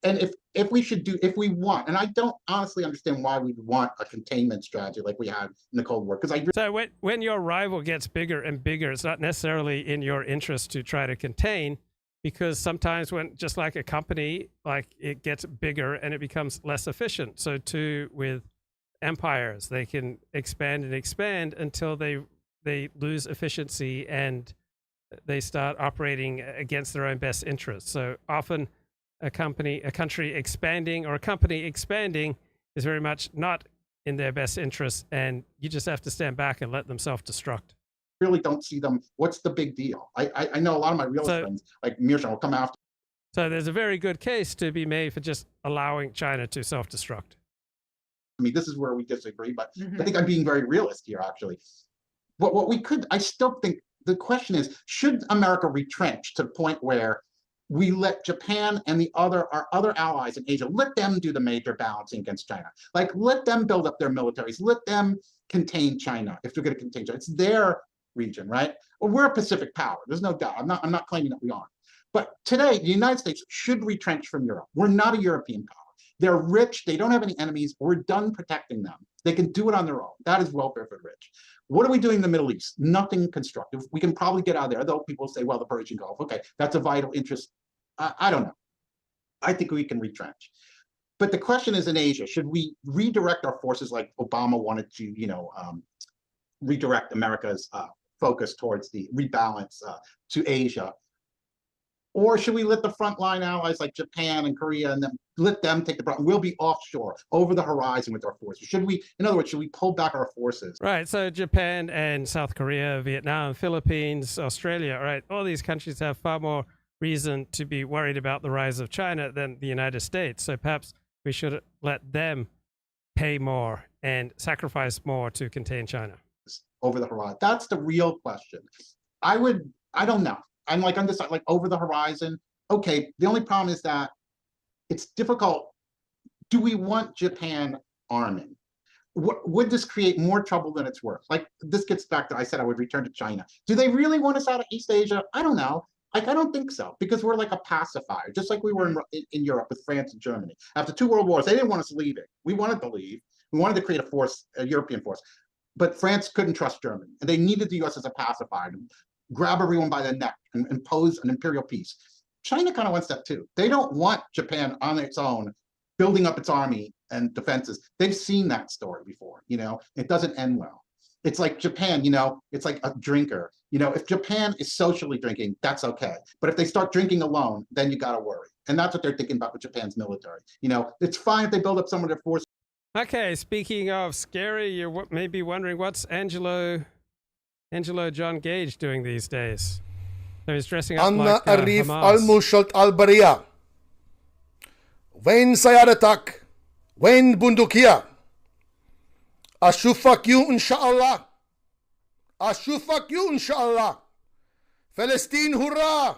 And if we want, and I don't honestly understand why we want a containment strategy like we had in the Cold War. So when your rival gets bigger and bigger, it's not necessarily in your interest to try to contain, because sometimes when, just like a company, like it gets bigger and it becomes less efficient. So too with empires, they can expand and expand until they lose efficiency and they start operating against their own best interests. So often a country expanding or a company expanding is very much not in their best interest, and you just have to stand back and let them self-destruct. Really don't see them. What's the big deal? I know a lot of my realist friends, like Mirshan, will come after. So there's a very good case to be made for just allowing China to self-destruct. I mean, this is where we disagree, but I think I'm being very realist here, actually. I still think the question is, should America retrench to the point where we let Japan and our other allies in Asia, let them do the major balancing against China? Like, let them build up their militaries, let them contain China if they're going to contain China. It's their region, right? Well, we're a Pacific power. There's no doubt. I'm not claiming that we aren't. But today, the United States should retrench from Europe. We're not a European power. They're rich. They don't have any enemies. We're done protecting them. They can do it on their own. That is welfare for the rich. What are we doing in the Middle East? Nothing constructive. We can probably get out of there, though people say, well, the Persian Gulf. Okay, that's a vital interest. I don't know. I think we can retrench. But the question is in Asia, should we redirect our forces like Obama wanted to, redirect America's focus towards the rebalance to Asia? Or should we let the frontline allies like Japan and Korea and let them take the brunt? We'll be offshore, over the horizon with our forces. Should we, in other words, should we pull back our forces? Right. So Japan and South Korea, Vietnam, Philippines, Australia, right? All these countries have far more reason to be worried about the rise of China than the United States. So perhaps we should let them pay more and sacrifice more to contain China. Over the horizon. That's the real question. I don't know. I'm like undecided, like over the horizon. Okay, the only problem is that it's difficult. Do we want Japan arming? Would this create more trouble than it's worth? Like this gets back to, I said I would return to China. Do they really want us out of East Asia? I don't know. Like, I don't think so, because we're like a pacifier, just like we were in Europe with France and Germany. After 2 world wars, they didn't want us leaving. We wanted to leave. We wanted to create a force, a European force. But France couldn't trust Germany, and they needed the US as a pacifier to grab everyone by the neck and impose an imperial peace. China kind of wants that too. They don't want Japan on its own, building up its army and defenses. They've seen that story before, it doesn't end well. It's like Japan, it's like a drinker. If Japan is socially drinking, that's okay. But if they start drinking alone, then you got to worry. And that's what they're thinking about with Japan's military. It's fine if they build up some of their forces. Okay, speaking of scary, you may be wondering what's Angelo John Gage doing these days. So he's dressing up like Arif Hamas. Al-Mushalt Al-Bariya. Wain Sayadatak. Wain Bundukia. Ashufak you inshallah. Ashufak you inshallah. Palestine hurrah.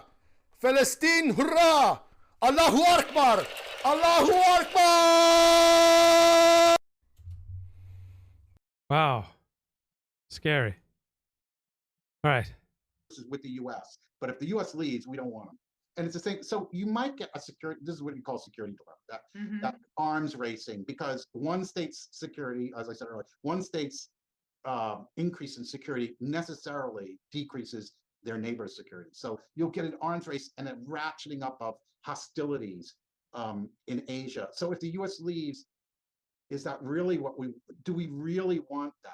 Palestine hurrah. Allahu Akbar. Allahu Akbar. Wow. Scary. All right. With the US. But if the US leaves, we don't want them. And it's the same. So you might get a security, this is what we call security dilemma, that arms racing, because one state's security, as I said earlier, one state's increase in security necessarily decreases their neighbor's security. So you'll get an arms race and a ratcheting up of hostilities in Asia. So if the US leaves, is that really what do we really want that?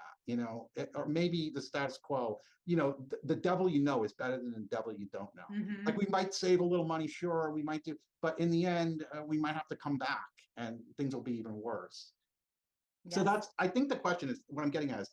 Or maybe the status quo, the devil is better than the devil you don't know. Like we might save a little money, sure, we might do, but in the end, we might have to come back and things will be even worse. Yes. So I think the question is, what I'm getting at is,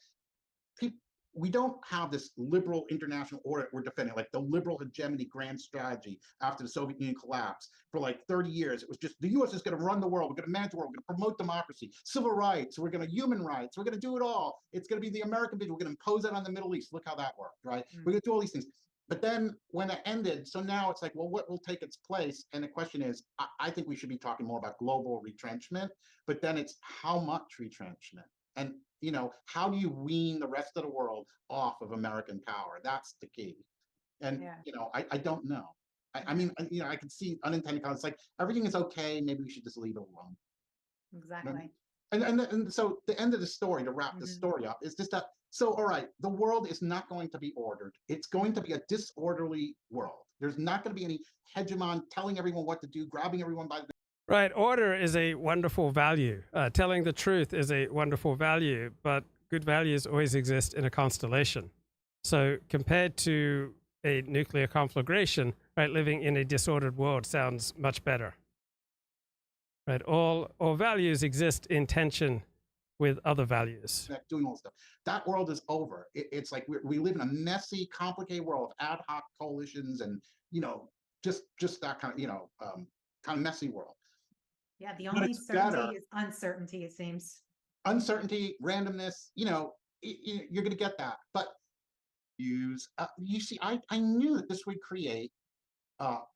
we don't have this liberal international order we're defending, like the liberal hegemony grand strategy after the Soviet Union collapsed. For like 30 years, it was just the US is going to run the world, we're going to manage the world, we're going to promote democracy, civil rights, we're going to human rights, we're going to do it all. It's going to be the American vision, we're going to impose that on the Middle East. Look how that worked, right? We're going to do all these things. But then when it ended, so now it's like, well, what will take its place? And the question is, I think we should be talking more about global retrenchment, but then it's how much retrenchment? And how do you wean the rest of the world off of American power? That's the key. And I don't know. I mean, I can see unintended consequences. Like everything is okay. Maybe we should just leave it alone. Exactly. And so the end of the story, to wrap the story up, is just that. So all right, the world is not going to be ordered. It's going to be a disorderly world. There's not going to be any hegemon telling everyone what to do, grabbing everyone by the Right. Order is a wonderful value. Telling the truth is a wonderful value, but good values always exist in a constellation. So compared to a nuclear conflagration, right, living in a disordered world sounds much better. Right. All values exist in tension with other values. Doing all this stuff. That world is over. It's like we live in a messy, complicated world of ad hoc coalitions and, just that kind of messy world. Yeah, the only certainty is uncertainty, it seems. Uncertainty, randomness, you're going to get that. But you see, I knew that this would create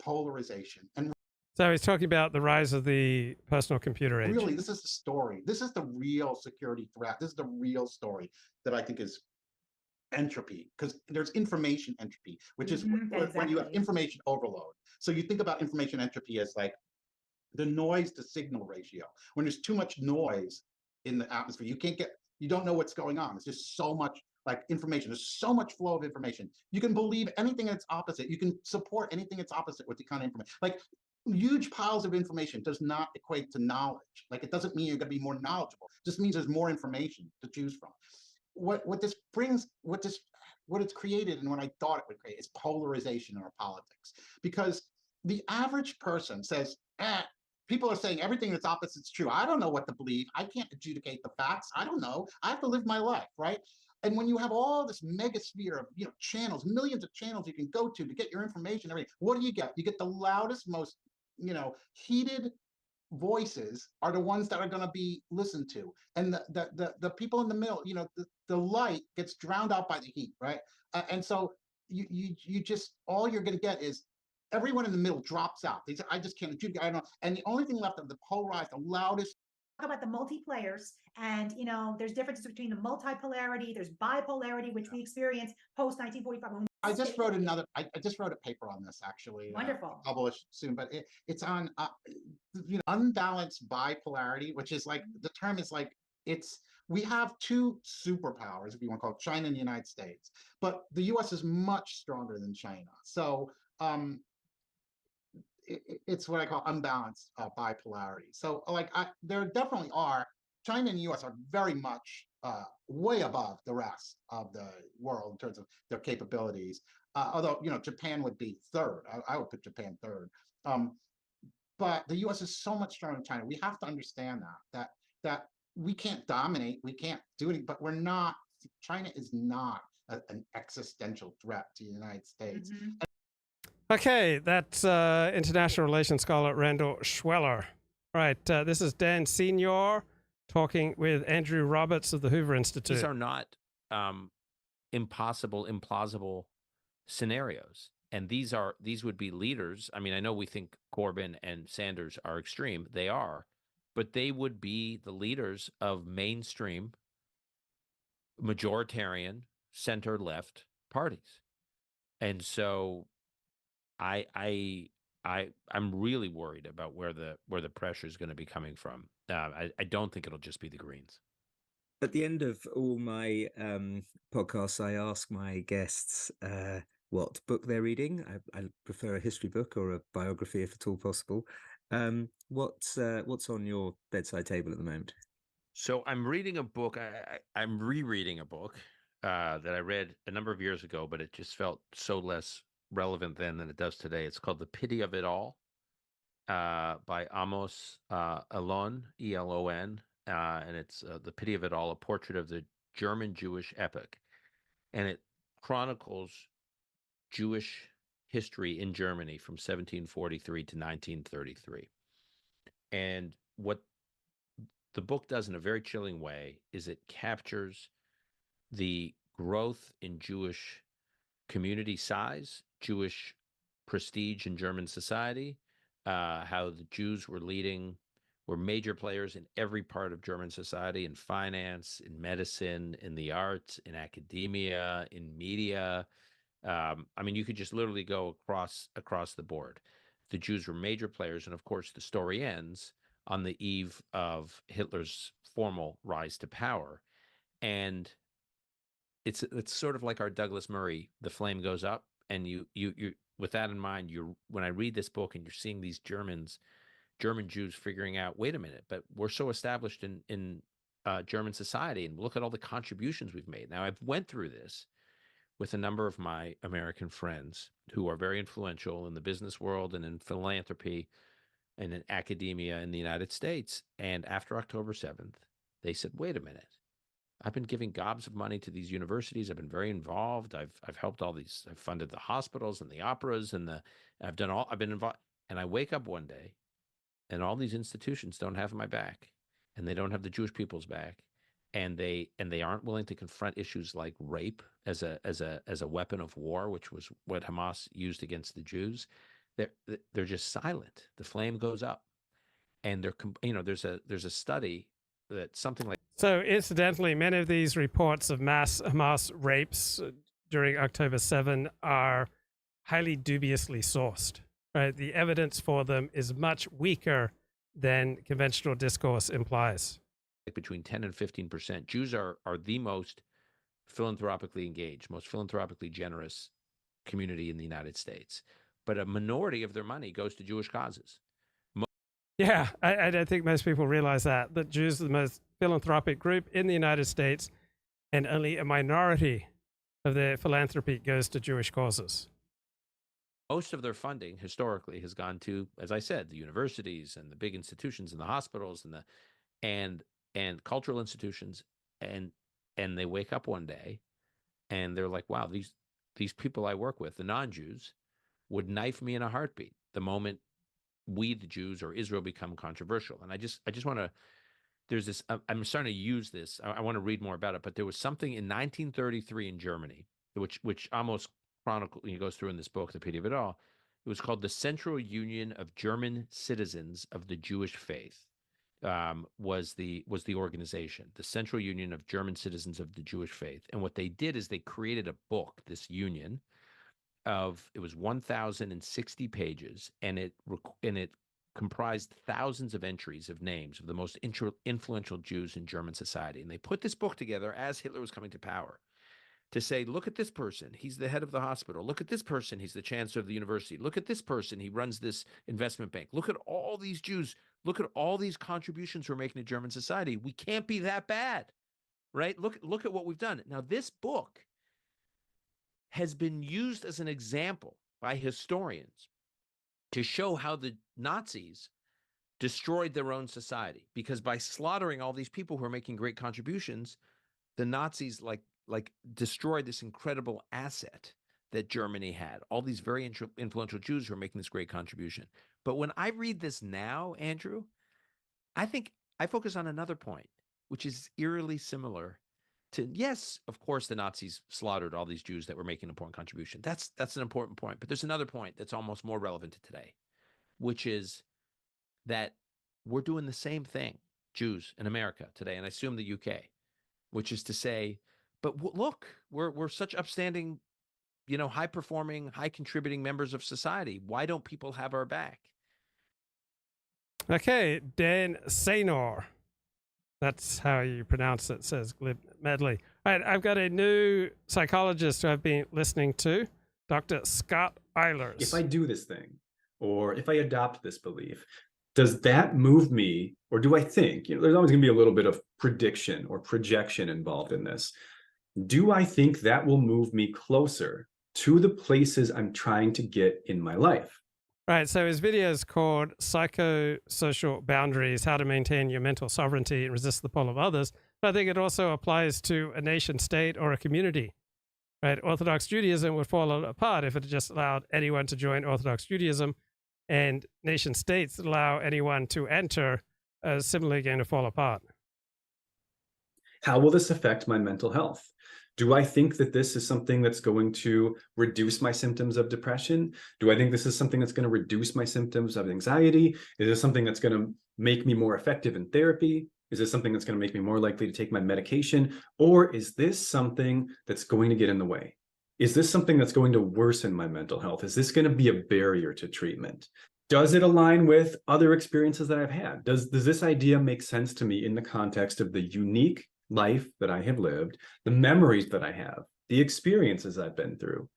polarization. And so he's talking about the rise of the personal computer age. Really, this is the story. This is the real security threat. This is the real story that I think is entropy, because there's information entropy, which is when you have information overload. So you think about information entropy as like the noise to signal ratio. When there's too much noise in the atmosphere, you don't know what's going on. It's just so much like information. There's so much flow of information. You can believe anything that's opposite. You can support anything that's opposite with the kind of information. Like huge piles of information does not equate to knowledge. Like, it doesn't mean you're going to be more knowledgeable. It just means there's more information to choose from. What this brings, what it's created, and what I thought it would create, is polarization in our politics. Because the average person says, people are saying everything that's opposite is true. I don't know what to believe. I can't adjudicate the facts. I don't know. I have to live my life, right? And when you have all this megasphere of, you know, channels, millions of channels you can go to get your information, everything, what do? You get the loudest, most, you know, heated voices are the ones that are going to be listened to, and the people in the middle, you know, the light gets drowned out by the heat, right? And so you just, all you're going to get is everyone in the middle drops out. They say, I just can't adjudicate. I don't know. And the only thing left of the polarized, the loudest. Talk about the multiplayers, and you know, there's differences between the multipolarity, there's bipolarity, which we experienced post 1945. I just wrote a paper on this, actually. Wonderful. Published soon, but it's on you know, unbalanced bipolarity, which is like, the term is like, we have two superpowers, if you want to call it, China and the United States, but the US is much stronger than China. So it's what I call unbalanced bipolarity. So like, there definitely are, China and the US are very much way above the rest of the world in terms of their capabilities. Although, you know, Japan would be third. I would put Japan third. But the US is so much stronger than China. We have to understand that we can't dominate, we can't do anything, but we're not, China is not an existential threat to the United States. Mm-hmm. Okay, that's international relations scholar Randall Schweller. Right, this is Dan Senor talking with Andrew Roberts of the Hoover Institute. These are not impossible, implausible scenarios. And these would be leaders. I mean, I know we think Corbyn and Sanders are extreme. They are. But they would be the leaders of mainstream, majoritarian, center-left parties. And so I'm really worried about where the pressure is going to be coming from. I don't think it'll just be the Greens. At the end of all my podcasts, I ask my guests what book they're reading. I prefer a history book or a biography if at all possible. What's on your bedside table at the moment? So I'm reading a book. I'm rereading a book that I read a number of years ago, but it just felt so less relevant then than it does today. It's called The Pity of It All by Amos Elon, E-L-O-N. And it's The Pity of It All, a portrait of the German Jewish epic. And it chronicles Jewish history in Germany from 1743 to 1933. And what the book does in a very chilling way is it captures the growth in Jewish community size, Jewish prestige in German society, how the Jews were major players in every part of German society, in finance, in medicine, in the arts, in academia, in media. I mean, you could just literally go across the board. The Jews were major players, and of course, the story ends on the eve of Hitler's formal rise to power. And it's sort of like our Douglas Murray, The Flame Goes Up. And you with that in mind, when I read this book and you're seeing these German Jews figuring out, wait a minute, but we're so established in German society, and look at all the contributions we've made. Now, I've went through this with a number of my American friends who are very influential in the business world and in philanthropy and in academia in the United States. And after October 7th, they said, wait a minute, I've been giving gobs of money to these universities. I've been very involved. I've helped all these, I've funded the hospitals and the operas and I've been involved. And I wake up one day and all these institutions don't have my back, and they don't have the Jewish people's back. And they aren't willing to confront issues like rape as a weapon of war, which was what Hamas used against the Jews. They're just silent. The flame goes up, and there's a study that something like. So incidentally, many of these reports of mass Hamas rapes during October 7 are highly dubiously sourced. Right, the evidence for them is much weaker than conventional discourse implies. Between 10 and 15%. Jews are the most philanthropically engaged, most philanthropically generous community in the United States. but a minority of their money goes to Jewish causes. Yeah, I don't think most people realize that Jews are the most philanthropic group in the United States, and only a minority of their philanthropy goes to Jewish causes. Most of their funding historically has gone to, as I said, the universities and the big institutions and the hospitals and cultural institutions, and they wake up one day and they're like, wow, these people I work with, the non-Jews, would knife me in a heartbeat the moment we, the Jews, or Israel, become controversial. And I just want to, there's this, I'm starting to use this, I want to read more about it, but there was something in 1933 in Germany, which almost goes through in this book, The Pity of It All. It was called the Central Union of German Citizens of the Jewish Faith. Was the organization, the Central Union of German Citizens of the Jewish Faith. And what they did is they created a book, this union, it was 1,060 pages, and it comprised thousands of entries of names of the most influential Jews in German society. And they put this book together as Hitler was coming to power to say, look at this person, he's the head of the hospital. Look at this person, he's the chancellor of the university. Look at this person, he runs this investment bank. Look at all these Jews. Look at all these contributions we're making to German society. We can't be that bad, right? Look at what we've done. Now, this book has been used as an example by historians to show how the Nazis destroyed their own society, because by slaughtering all these people who are making great contributions, the Nazis like destroyed this incredible asset that Germany had, all these very influential Jews who are making this great contribution. But when I read this now, Andrew, I think I focus on another point, which is eerily similar to, yes, of course, the Nazis slaughtered all these Jews that were making an important contribution. That's an important point. But there's another point that's almost more relevant to today, which is that we're doing the same thing, Jews in America today, and I assume the UK, which is to say, but look, we're such upstanding, high-performing, high-contributing members of society. Why don't people have our back? Okay, Dan Senor. That's how you pronounce it, says Glib Medley. All right, I've got a new psychologist who I've been listening to, Dr. Scott Eilers. If I do this thing, or if I adopt this belief, does that move me, or do I think, there's always going to be a little bit of prediction or projection involved in this. Do I think that will move me closer to the places I'm trying to get in my life? Right, so his video is called Psychosocial Boundaries, How to Maintain Your Mental Sovereignty and Resist the Pull of Others. But I think it also applies to a nation state or a community. Right, Orthodox Judaism would fall apart if it just allowed anyone to join Orthodox Judaism, and nation states that allow anyone to enter are similarly going to fall apart. How will this affect my mental health? Do I think that this is something that's going to reduce my symptoms of depression? Do I think this is something that's going to reduce my symptoms of anxiety? Is this something that's going to make me more effective in therapy? Is this something that's going to make me more likely to take my medication? Or is this something that's going to get in the way? Is this something that's going to worsen my mental health? Is this going to be a barrier to treatment? Does it align with other experiences that I've had? Does this idea make sense to me in the context of the unique life that I have lived, the memories that I have, the experiences I've been through?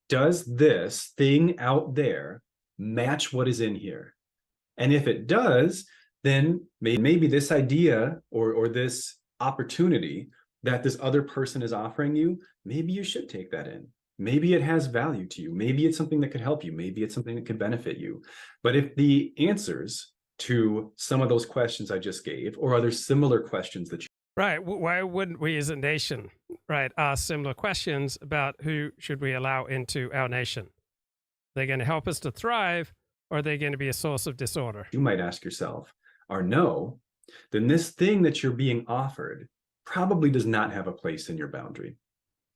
Does this thing out there match what is in here? And if it does, then maybe this idea or this opportunity that this other person is offering you, maybe you should take that in. Maybe it has value to you. Maybe it's something that could help you. Maybe it's something that could benefit you. But if the answers to some of those questions I just gave, or other similar questions that you Right. Why wouldn't we as a nation, right, ask similar questions about who should we allow into our nation? They're going to help us to thrive, or are they going to be a source of disorder? You might ask yourself are no, then this thing that you're being offered probably does not have a place in your boundary.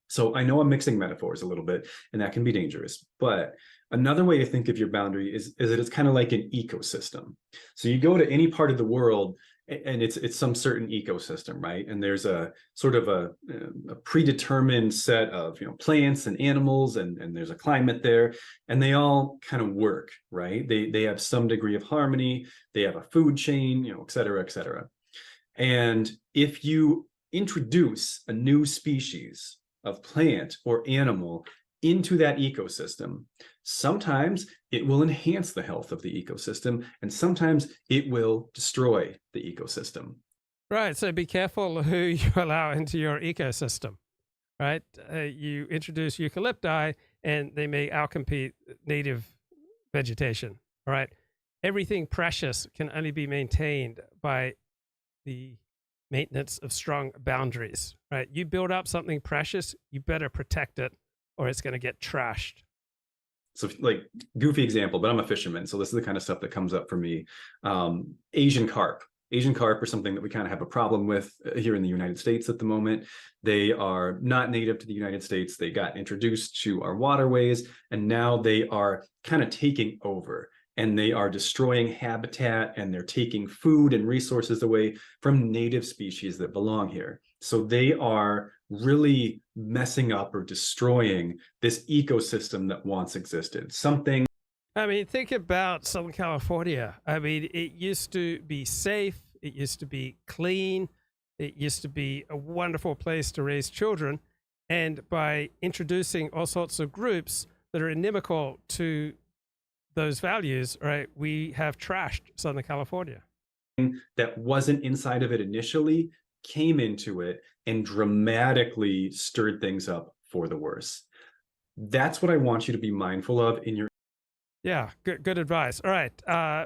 So I know I'm mixing metaphors a little bit, and that can be dangerous. But another way to think of your boundary is that it's kind of like an ecosystem. So you go to any part of the world, and it's some certain ecosystem, right? And there's a sort of a predetermined set of plants and animals, and there's a climate there, and they all kind of work, right? They have some degree of harmony. They have a food chain, et cetera, et cetera. And if you introduce a new species of plant or animal into that ecosystem, sometimes it will enhance the health of the ecosystem, and sometimes it will destroy the ecosystem. Right. So be careful who you allow into your ecosystem, right? You introduce eucalypti and they may outcompete native vegetation, all right? Everything precious can only be maintained by the maintenance of strong boundaries, right? You build up something precious, you better protect it or it's going to get trashed. So like goofy example, but I'm a fisherman. So this is the kind of stuff that comes up for me. Asian carp. Asian carp are something that we kind of have a problem with here in the United States at the moment. They are not native to the United States. They got introduced to our waterways, and now they are kind of taking over. And they are destroying habitat, and they're taking food and resources away from native species that belong here. So they are really messing up or destroying this ecosystem that once existed. Something. I mean, think about Southern California. I mean, it used to be safe. It used to be clean. It used to be a wonderful place to raise children. And by introducing all sorts of groups that are inimical to those values, right, we have trashed Southern California. That wasn't inside of it initially came into it and dramatically stirred things up for the worse. That's what I want you to be mindful of in your. Yeah, good advice. All right.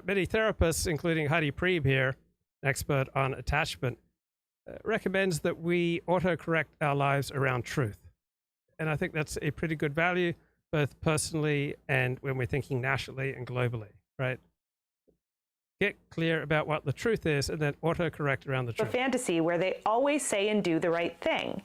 Many therapists, including Heidi Priebe here, expert on attachment, recommends that we autocorrect our lives around truth. And I think that's a pretty good value, both personally and when we're thinking nationally and globally, right? Get clear about what the truth is and then autocorrect around the truth. A fantasy where they always say and do the right thing.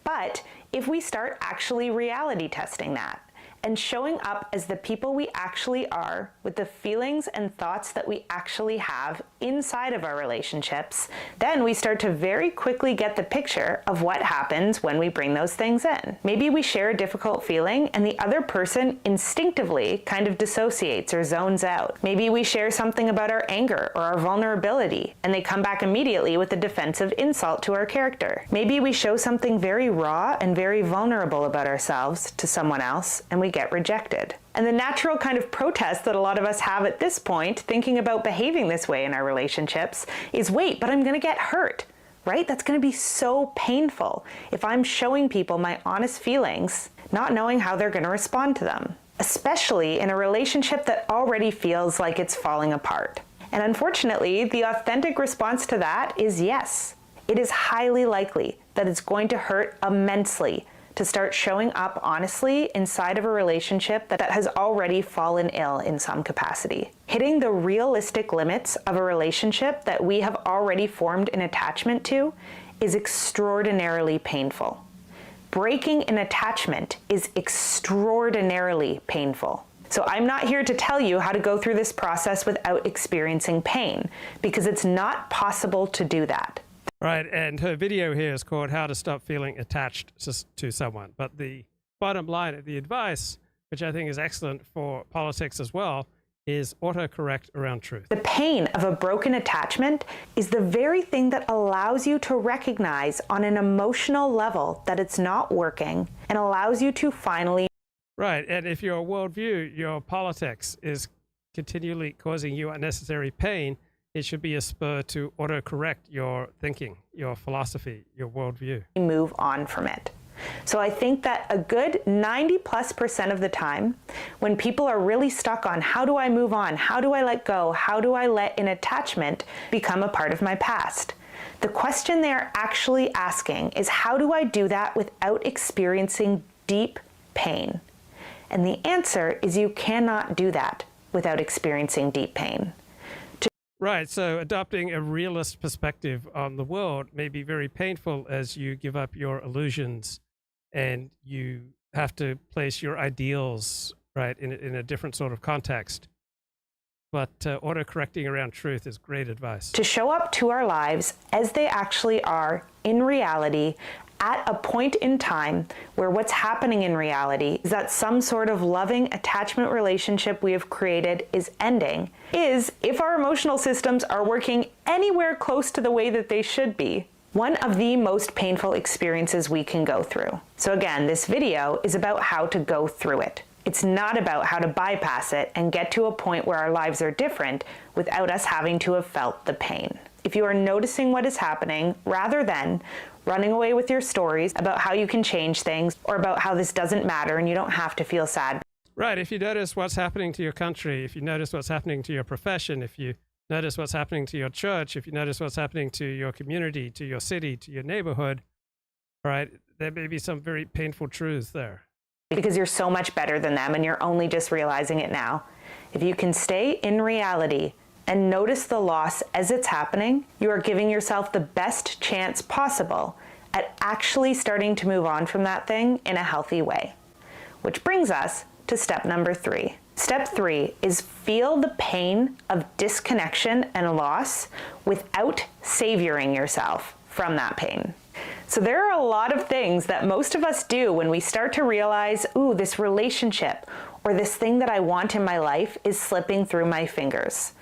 But if we start actually reality testing that and showing up as the people we actually are with the feelings and thoughts that we actually have inside of our relationships, then we start to very quickly get the picture of what happens when we bring those things in. Maybe we share a difficult feeling and the other person instinctively kind of dissociates or zones out. Maybe we share something about our anger or our vulnerability and they come back immediately with a defensive insult to our character. Maybe we show something very raw and very vulnerable about ourselves to someone else and we get rejected. And the natural kind of protest that a lot of us have at this point, thinking about behaving this way in our relationships, is wait, but I'm going to get hurt, right? That's going to be so painful if I'm showing people my honest feelings, not knowing how they're going to respond to them, especially in a relationship that already feels like it's falling apart. And unfortunately, the authentic response to that is yes. It is highly likely that it's going to hurt immensely to start showing up honestly inside of a relationship that has already fallen ill in some capacity. Hitting the realistic limits of a relationship that we have already formed an attachment to is extraordinarily painful. Breaking an attachment is extraordinarily painful. So I'm not here to tell you how to go through this process without experiencing pain, because it's not possible to do that. Right, and her video here is called How to Stop Feeling Attached to Someone. But the bottom line of the advice, which I think is excellent for politics as well, is autocorrect around truth. The pain of a broken attachment is the very thing that allows you to recognize on an emotional level that it's not working and allows you to finally. Right, and if your worldview, your politics is continually causing you unnecessary pain, it should be a spur to autocorrect your thinking, your philosophy, your worldview. Move on from it. So I think that a good 90+% of the time, when people are really stuck on how do I move on, how do I let go, how do I let an attachment become a part of my past, the question they're actually asking is how do I do that without experiencing deep pain? And the answer is you cannot do that without experiencing deep pain. Right, so adopting a realist perspective on the world may be very painful as you give up your illusions and you have to place your ideals, right, in a different sort of context. But autocorrecting around truth is great advice. To show up to our lives as they actually are in reality at a point in time where what's happening in reality is that some sort of loving attachment relationship we have created is ending, is if our emotional systems are working anywhere close to the way that they should be, one of the most painful experiences we can go through. So again, this video is about how to go through it. It's not about how to bypass it and get to a point where our lives are different without us having to have felt the pain. If you are noticing what is happening, rather than running away with your stories about how you can change things or about how this doesn't matter and you don't have to feel sad. Right. If you notice what's happening to your country, if you notice what's happening to your profession, if you notice what's happening to your church, if you notice what's happening to your community, to your city, to your neighborhood, right, there may be some very painful truths there. Because you're so much better than them and you're only just realizing it now. If you can stay in reality and notice the loss as it's happening, you are giving yourself the best chance possible at actually starting to move on from that thing in a healthy way. Which brings us to step number 3. Step 3 is feel the pain of disconnection and loss without savioring yourself from that pain. So there are a lot of things that most of us do when we start to realize, ooh, this relationship or this thing that I want in my life is slipping through my fingers.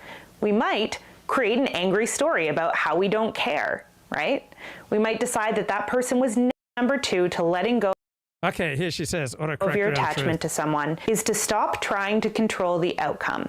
We might create an angry story about how we don't care, right? We might decide that that person was number 2 to letting go Okay, here she says, of your attachment to someone is to stop trying to control the outcome.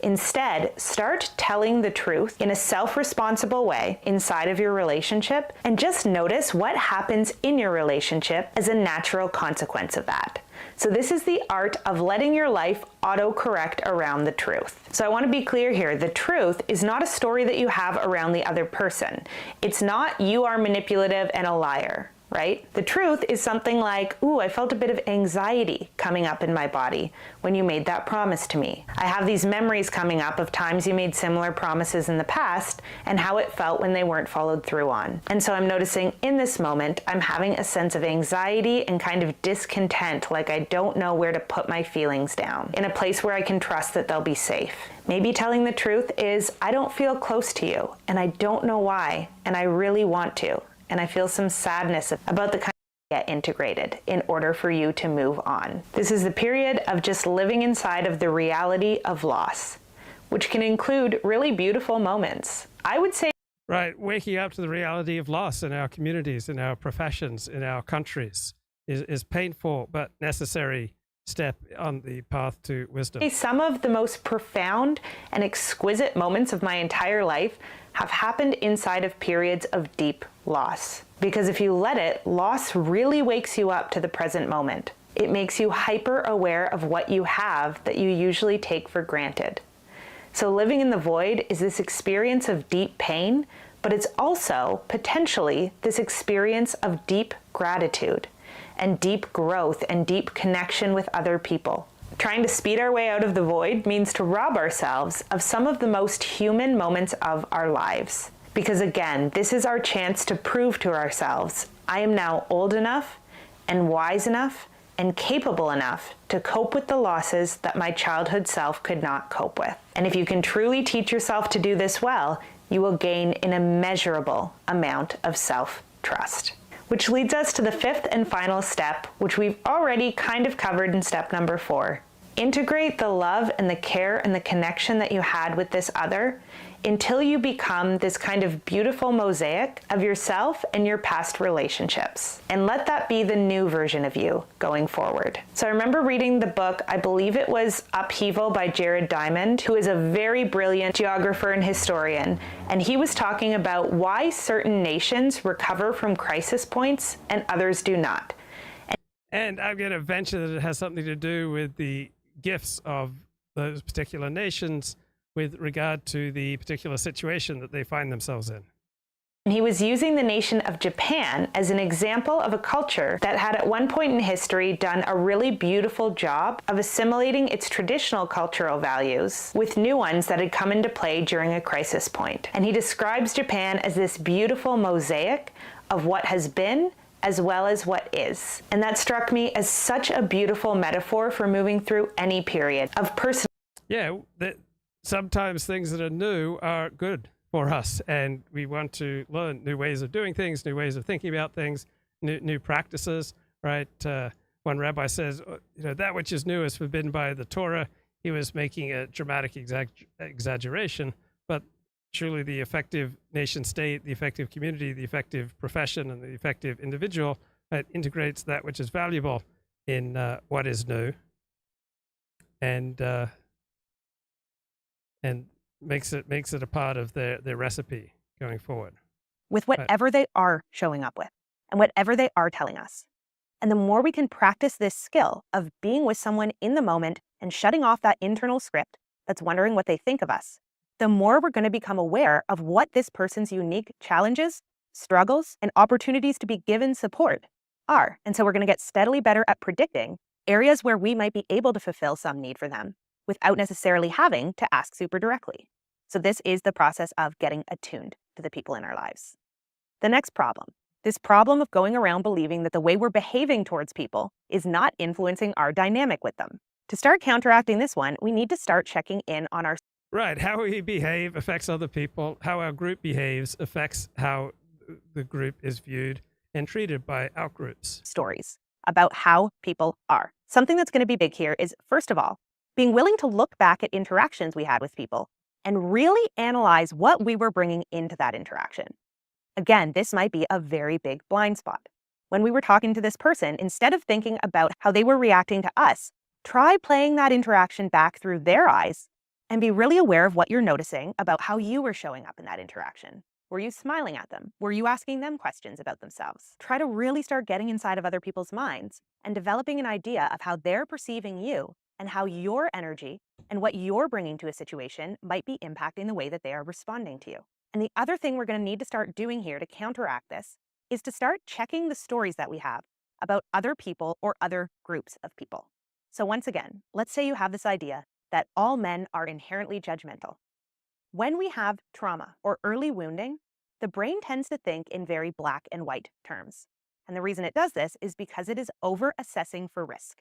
Instead, start telling the truth in a self-responsible way inside of your relationship and just notice what happens in your relationship as a natural consequence of that. So this is the art of letting your life auto-correct around the truth. So I want to be clear here, the truth is not a story that you have around the other person. It's not you are manipulative and a liar. Right? The truth is something like, ooh, I felt a bit of anxiety coming up in my body when you made that promise to me. I have these memories coming up of times you made similar promises in the past and how it felt when they weren't followed through on. And so I'm noticing in this moment, I'm having a sense of anxiety and kind of discontent, like I don't know where to put my feelings down, in a place where I can trust that they'll be safe. Maybe telling the truth is, I don't feel close to you, and I don't know why, and I really want to. And I feel some sadness about the kind of get integrated in order for you to move on. This is the period of just living inside of the reality of loss, which can include really beautiful moments. I would say right, waking up to the reality of loss in our communities, in our professions, in our countries is painful but necessary step on the path to wisdom. Some of the most profound and exquisite moments of my entire life have happened inside of periods of deep loss. Because if you let it, loss really wakes you up to the present moment. It makes you hyper aware of what you have that you usually take for granted. So living in the void is this experience of deep pain, but it's also potentially this experience of deep gratitude and deep growth and deep connection with other people. Trying to speed our way out of the void means to rob ourselves of some of the most human moments of our lives. Because again, this is our chance to prove to ourselves, I am now old enough and wise enough and capable enough to cope with the losses that my childhood self could not cope with. And if you can truly teach yourself to do this well, you will gain an immeasurable amount of self-trust. Which leads us to the 5th and final step, which we've already kind of covered in step number 4. Integrate the love and the care and the connection that you had with this other until you become this kind of beautiful mosaic of yourself and your past relationships. And let that be the new version of you going forward. So I remember reading the book, I believe it was Upheaval by Jared Diamond, who is a very brilliant geographer and historian. And he was talking about why certain nations recover from crisis points and others do not. And I'm going to venture that it has something to do with the gifts of those particular nations with regard to the particular situation that they find themselves in. And he was using the nation of Japan as an example of a culture that had at one point in history done a really beautiful job of assimilating its traditional cultural values with new ones that had come into play during a crisis point. And he describes Japan as this beautiful mosaic of what has been as well as what is. And that struck me as such a beautiful metaphor for moving through any period of personal. Yeah, that sometimes things that are new are good for us, and we want to learn new ways of doing things, new ways of thinking about things, new practices, right? One rabbi says, that which is new is forbidden by the Torah. He was making a dramatic exaggeration, but truly the effective nation state, the effective community, the effective profession, and the effective individual, right, integrates that which is valuable in what is new, and makes it a part of their recipe going forward. With whatever they are showing up with and whatever they are telling us. And the more we can practice this skill of being with someone in the moment and shutting off that internal script that's wondering what they think of us, the more we're going to become aware of what this person's unique challenges, struggles, and opportunities to be given support are. And so we're going to get steadily better at predicting areas where we might be able to fulfill some need for them without necessarily having to ask super directly. So this is the process of getting attuned to the people in our lives. The next problem, this problem of going around believing that the way we're behaving towards people is not influencing our dynamic with them. To start counteracting this one, we need to start checking in on our Right. How we behave affects other people. How our group behaves affects how the group is viewed and treated by outgroups. stories about how people are. Something that's going to be big here is, first of all, being willing to look back at interactions we had with people and really analyze what we were bringing into that interaction. Again, this might be a very big blind spot. When we were talking to this person, instead of thinking about how they were reacting to us, try playing that interaction back through their eyes and be really aware of what you're noticing about how you were showing up in that interaction. Were you smiling at them? Were you asking them questions about themselves? Try to really start getting inside of other people's minds and developing an idea of how they're perceiving you and how your energy and what you're bringing to a situation might be impacting the way that they are responding to you. And the other thing we're going to need to start doing here to counteract this is to start checking the stories that we have about other people or other groups of people. So once again, let's say you have this idea that all men are inherently judgmental. When we have trauma or early wounding, the brain tends to think in very black and white terms. And the reason it does this is because it is over-assessing for risk.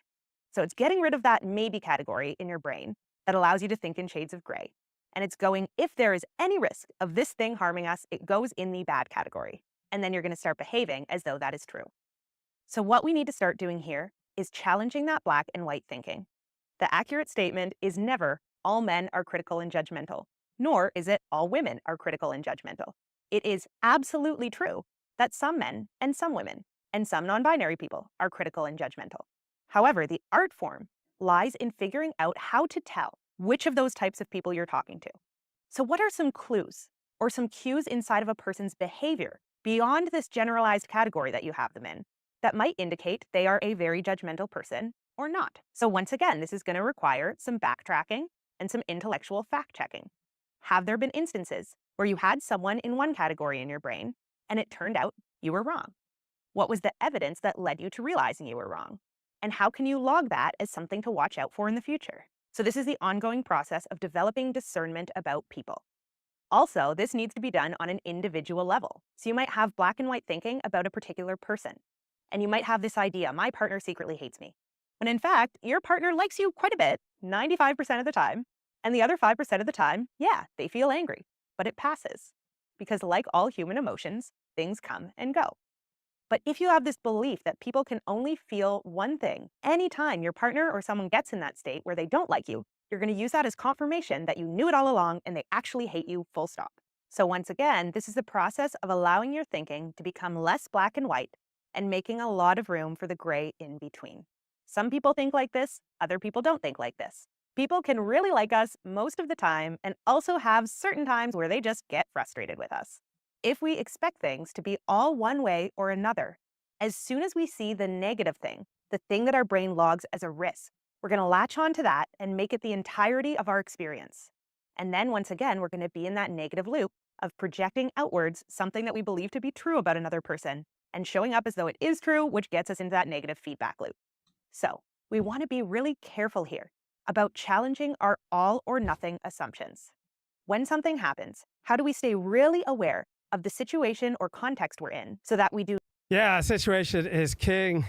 So it's getting rid of that maybe category in your brain that allows you to think in shades of gray. And it's going, if there is any risk of this thing harming us, it goes in the bad category. And then you're going to start behaving as though that is true. So what we need to start doing here is challenging that black and white thinking. The accurate statement is never all men are critical and judgmental, nor is it all women are critical and judgmental. It is absolutely true that some men and some women and some non-binary people are critical and judgmental. However, the art form lies in figuring out how to tell which of those types of people you're talking to. So what are some clues or some cues inside of a person's behavior beyond this generalized category that you have them in that might indicate they are a very judgmental person or not? So once again, this is going to require some backtracking and some intellectual fact-checking. Have there been instances where you had someone in one category in your brain and it turned out you were wrong? What was the evidence that led you to realizing you were wrong? And how can you log that as something to watch out for in the future? So this is the ongoing process of developing discernment about people. Also, this needs to be done on an individual level. So you might have black and white thinking about a particular person. And you might have this idea, my partner secretly hates me. When in fact, your partner likes you quite a bit, 95% of the time. And the other 5% of the time, yeah, they feel angry, but it passes. Because like all human emotions, things come and go. But if you have this belief that people can only feel one thing anytime your partner or someone gets in that state where they don't like you, you're going to use that as confirmation that you knew it all along and they actually hate you, full stop. So once again, this is the process of allowing your thinking to become less black and white and making a lot of room for the gray in between. Some people think like this, other people don't think like this. People can really like us most of the time and also have certain times where they just get frustrated with us. If we expect things to be all one way or another, as soon as we see the negative thing, the thing that our brain logs as a risk, we're going to latch on to that and make it the entirety of our experience. And then once again, we're going to be in that negative loop of projecting outwards something that we believe to be true about another person and showing up as though it is true, which gets us into that negative feedback loop. So we want to be really careful here about challenging our all or nothing assumptions. When something happens, how do we stay really aware of the situation or context we're in so that we do? Yeah, situation is king.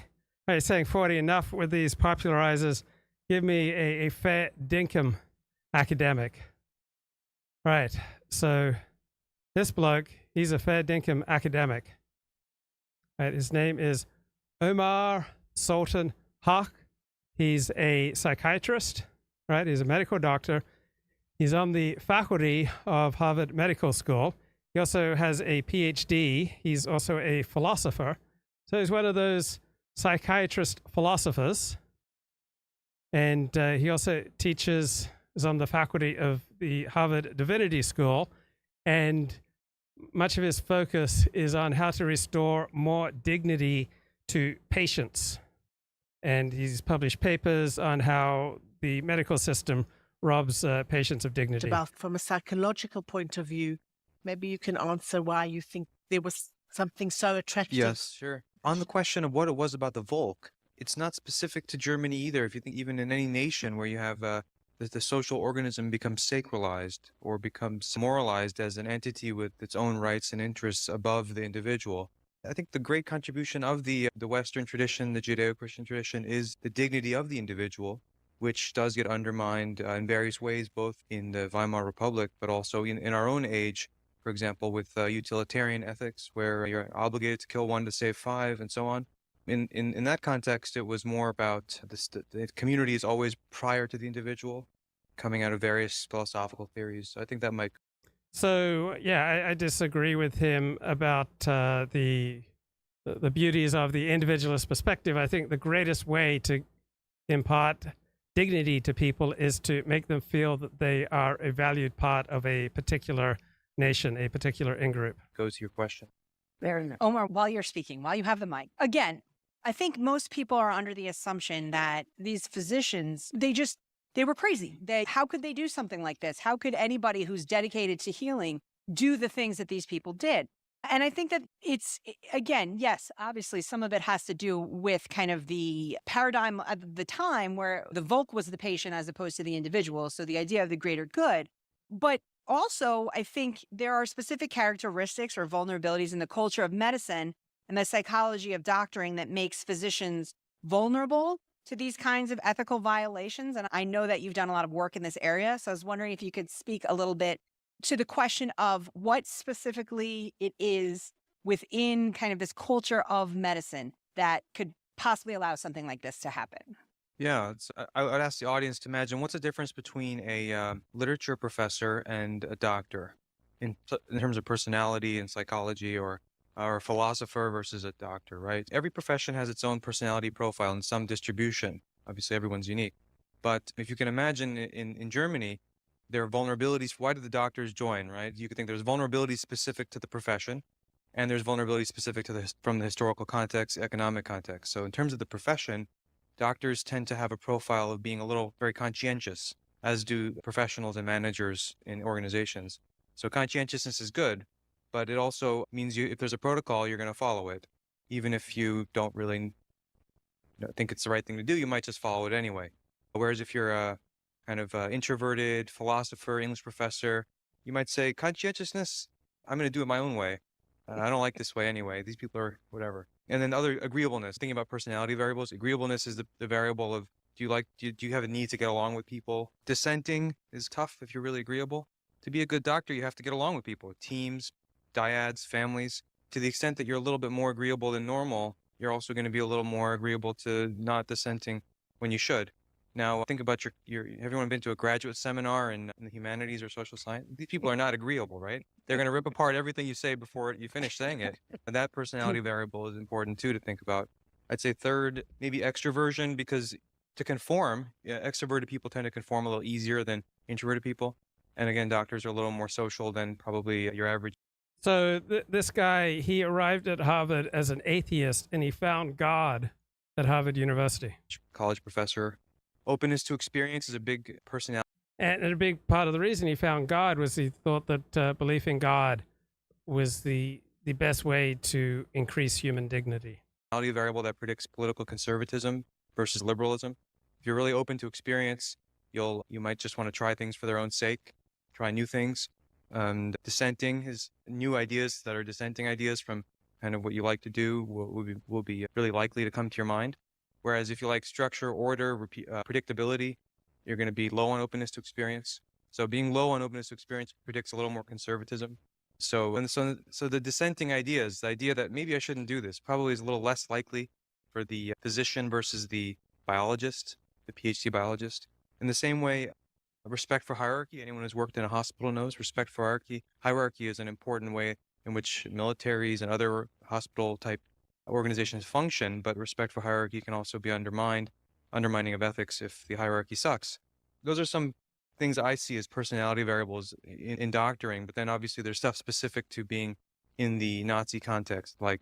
Right, saying 40 enough with these popularizers. Give me a fair dinkum academic. Right, so this bloke, he's a fair dinkum academic. Right, his name is Omar Sultan Haq. He's a psychiatrist, right? He's a medical doctor. He's on the faculty of Harvard Medical School. He also has a PhD. He's also a philosopher. So he's one of those psychiatrist philosophers. And he also is on the faculty of the Harvard Divinity School. And much of his focus is on how to restore more dignity to patients. And he's published papers on how the medical system robs patients of dignity. About from a psychological point of view, maybe you can answer why you think there was something so attractive. Yes, sure. On the question of what it was about the Volk, it's not specific to Germany either. If you think even in any nation where you have the social organism becomes sacralized or becomes moralized as an entity with its own rights and interests above the individual. I think the great contribution of the Western tradition, the Judeo-Christian tradition, is the dignity of the individual, which does get undermined in various ways, both in the Weimar Republic, but also in our own age, for example, with utilitarian ethics, where you're obligated to kill one to save five, and so on. In that context, it was more about the community is always prior to the individual, coming out of various philosophical theories. So I think that might. So yeah, I disagree with him about the beauties of the individualist perspective. I think the greatest way to impart dignity to people is to make them feel that they are a valued part of a particular nation, a particular in-group. Goes to your question. Omar, while you're speaking, while you have the mic, again, I think most people are under the assumption that these physicians, they were crazy. How could they do something like this? How could anybody who's dedicated to healing do the things that these people did? And I think that it's, again, yes, obviously some of it has to do with kind of the paradigm of the time where the Volk was the patient as opposed to the individual. So the idea of the greater good. But also, I think there are specific characteristics or vulnerabilities in the culture of medicine and the psychology of doctoring that makes physicians vulnerable to these kinds of ethical violations. And I know that you've done a lot of work in this area. So I was wondering if you could speak a little bit to the question of what specifically it is within kind of this culture of medicine that could possibly allow something like this to happen. Yeah, I would ask the audience to imagine what's the difference between a literature professor and a doctor in terms of personality and psychology, or a philosopher versus a doctor, right? Every profession has its own personality profile and some distribution. Obviously, everyone's unique. But if you can imagine in Germany, there are vulnerabilities. Why did the doctors join, right? You could think there's vulnerabilities specific to the profession, and there's vulnerabilities specific to from the historical context, economic context. So in terms of the profession, doctors tend to have a profile of being very conscientious, as do professionals and managers in organizations. So conscientiousness is good, but it also means if there's a protocol, you're going to follow it. Even if you don't really think it's the right thing to do, you might just follow it anyway. Whereas if you're a kind of introverted philosopher, English professor, you might say, conscientiousness, I'm going to do it my own way. I don't like this way anyway. These people are whatever. And then other agreeableness, thinking about personality variables. Agreeableness is the variable of, do you have a need to get along with people? Dissenting is tough if you're really agreeable. To be a good doctor, you have to get along with people, teams, dyads, families. To the extent that you're a little bit more agreeable than normal, you're also going to be a little more agreeable to not dissenting when you should. Now, think about everyone been to a graduate seminar in the humanities or social science? These people are not agreeable, right? They're going to rip apart everything you say before you finish saying it. And that personality variable is important too to think about. I'd say third, maybe extroversion, because to conform, extroverted people tend to conform a little easier than introverted people. And again, doctors are a little more social than probably your average. So this guy, he arrived at Harvard as an atheist, and he found God at Harvard University. College professor. Openness to experience is a big personality. And a big part of the reason he found God was he thought that belief in God was the best way to increase human dignity. A variable that predicts political conservatism versus liberalism. If you're really open to experience, you might just want to try things for their own sake, try new things. Dissenting is new ideas that are dissenting ideas from kind of what you like to do will be really likely to come to your mind. Whereas if you like structure, order, predictability, you're going to be low on openness to experience. So being low on openness to experience predicts a little more conservatism. So the dissenting ideas, the idea that maybe I shouldn't do this, probably is a little less likely for the physician versus the biologist, the PhD biologist. In the same way, Respect for hierarchy. Anyone who's worked in a hospital knows respect for hierarchy. Hierarchy is an important way in which militaries and other hospital type organizations function, but respect for hierarchy can also be undermining of ethics if the hierarchy sucks. Those are some things I see as personality variables in doctoring, but then obviously there's stuff specific to being in the Nazi context, like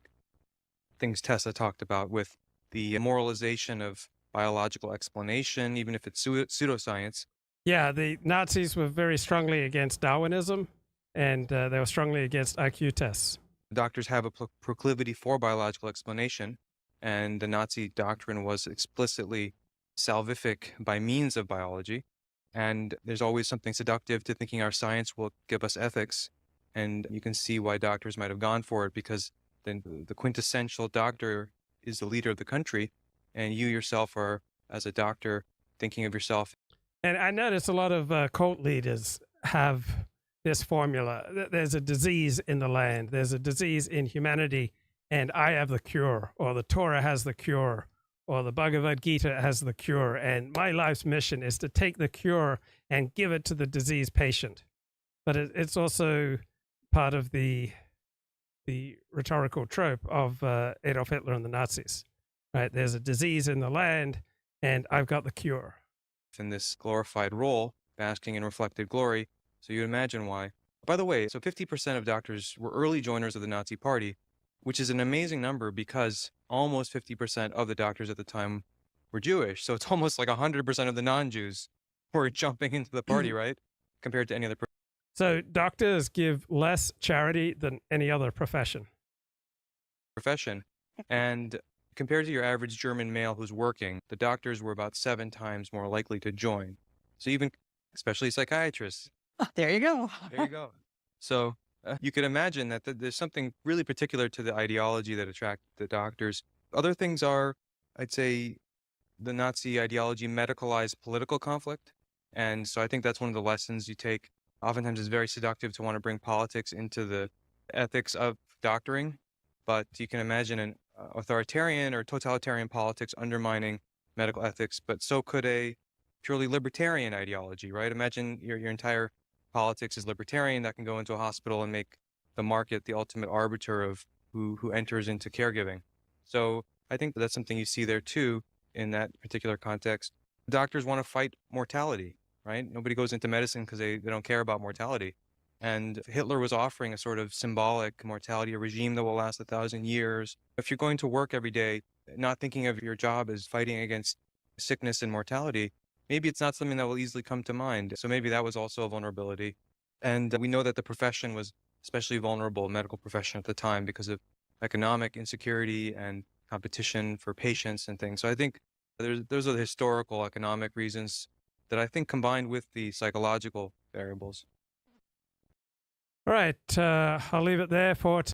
things Tessa talked about with the moralization of biological explanation, even if it's pseudoscience. Yeah, the Nazis were very strongly against Darwinism, and they were strongly against IQ tests. Doctors have a proclivity for biological explanation, and the Nazi doctrine was explicitly salvific by means of biology. And there's always something seductive to thinking our science will give us ethics. And you can see why doctors might have gone for it, because then the quintessential doctor is the leader of the country, and you yourself are, as a doctor, thinking of yourself. And I notice a lot of cult leaders have this formula. There's a disease in the land. There's a disease in humanity, and I have the cure, or the Torah has the cure, or the Bhagavad Gita has the cure. And my life's mission is to take the cure and give it to the disease patient. But it's also part of the rhetorical trope of Adolf Hitler and the Nazis, right? There's a disease in the land, and I've got the cure. In this glorified role, basking in reflected glory. So you imagine why. By the way, so 50% of doctors were early joiners of the Nazi Party, which is an amazing number because almost 50% of the doctors at the time were Jewish. So it's almost like 100% of the non-Jews were jumping into the party, right? Compared to any other. So doctors give less charity than any other profession. And compared to your average German male who's working, the doctors were about 7 times more likely to join. So even, especially psychiatrists. Oh, there you go. There you go. So you could imagine that there's something really particular to the ideology that attracted the doctors. Other things are, I'd say, the Nazi ideology medicalized political conflict. And so I think that's one of the lessons you take. Oftentimes it's very seductive to want to bring politics into the ethics of doctoring, but you can imagine an authoritarian or totalitarian politics undermining medical ethics, but so could a purely libertarian ideology, right? Imagine your entire politics is libertarian. That can go into a hospital and make the market the ultimate arbiter of who enters into caregiving. So I think that's something you see there too in that particular context. Doctors want to fight mortality, right? Nobody goes into medicine because they don't care about mortality. And Hitler was offering a sort of symbolic mortality, a regime that will last 1,000 years. If you're going to work every day, not thinking of your job as fighting against sickness and mortality, maybe it's not something that will easily come to mind. So maybe that was also a vulnerability. And we know that the profession was especially vulnerable, medical profession at the time, because of economic insecurity and competition for patients and things. So I think those are the historical economic reasons that I think combined with the psychological variables. All right, I'll leave it there for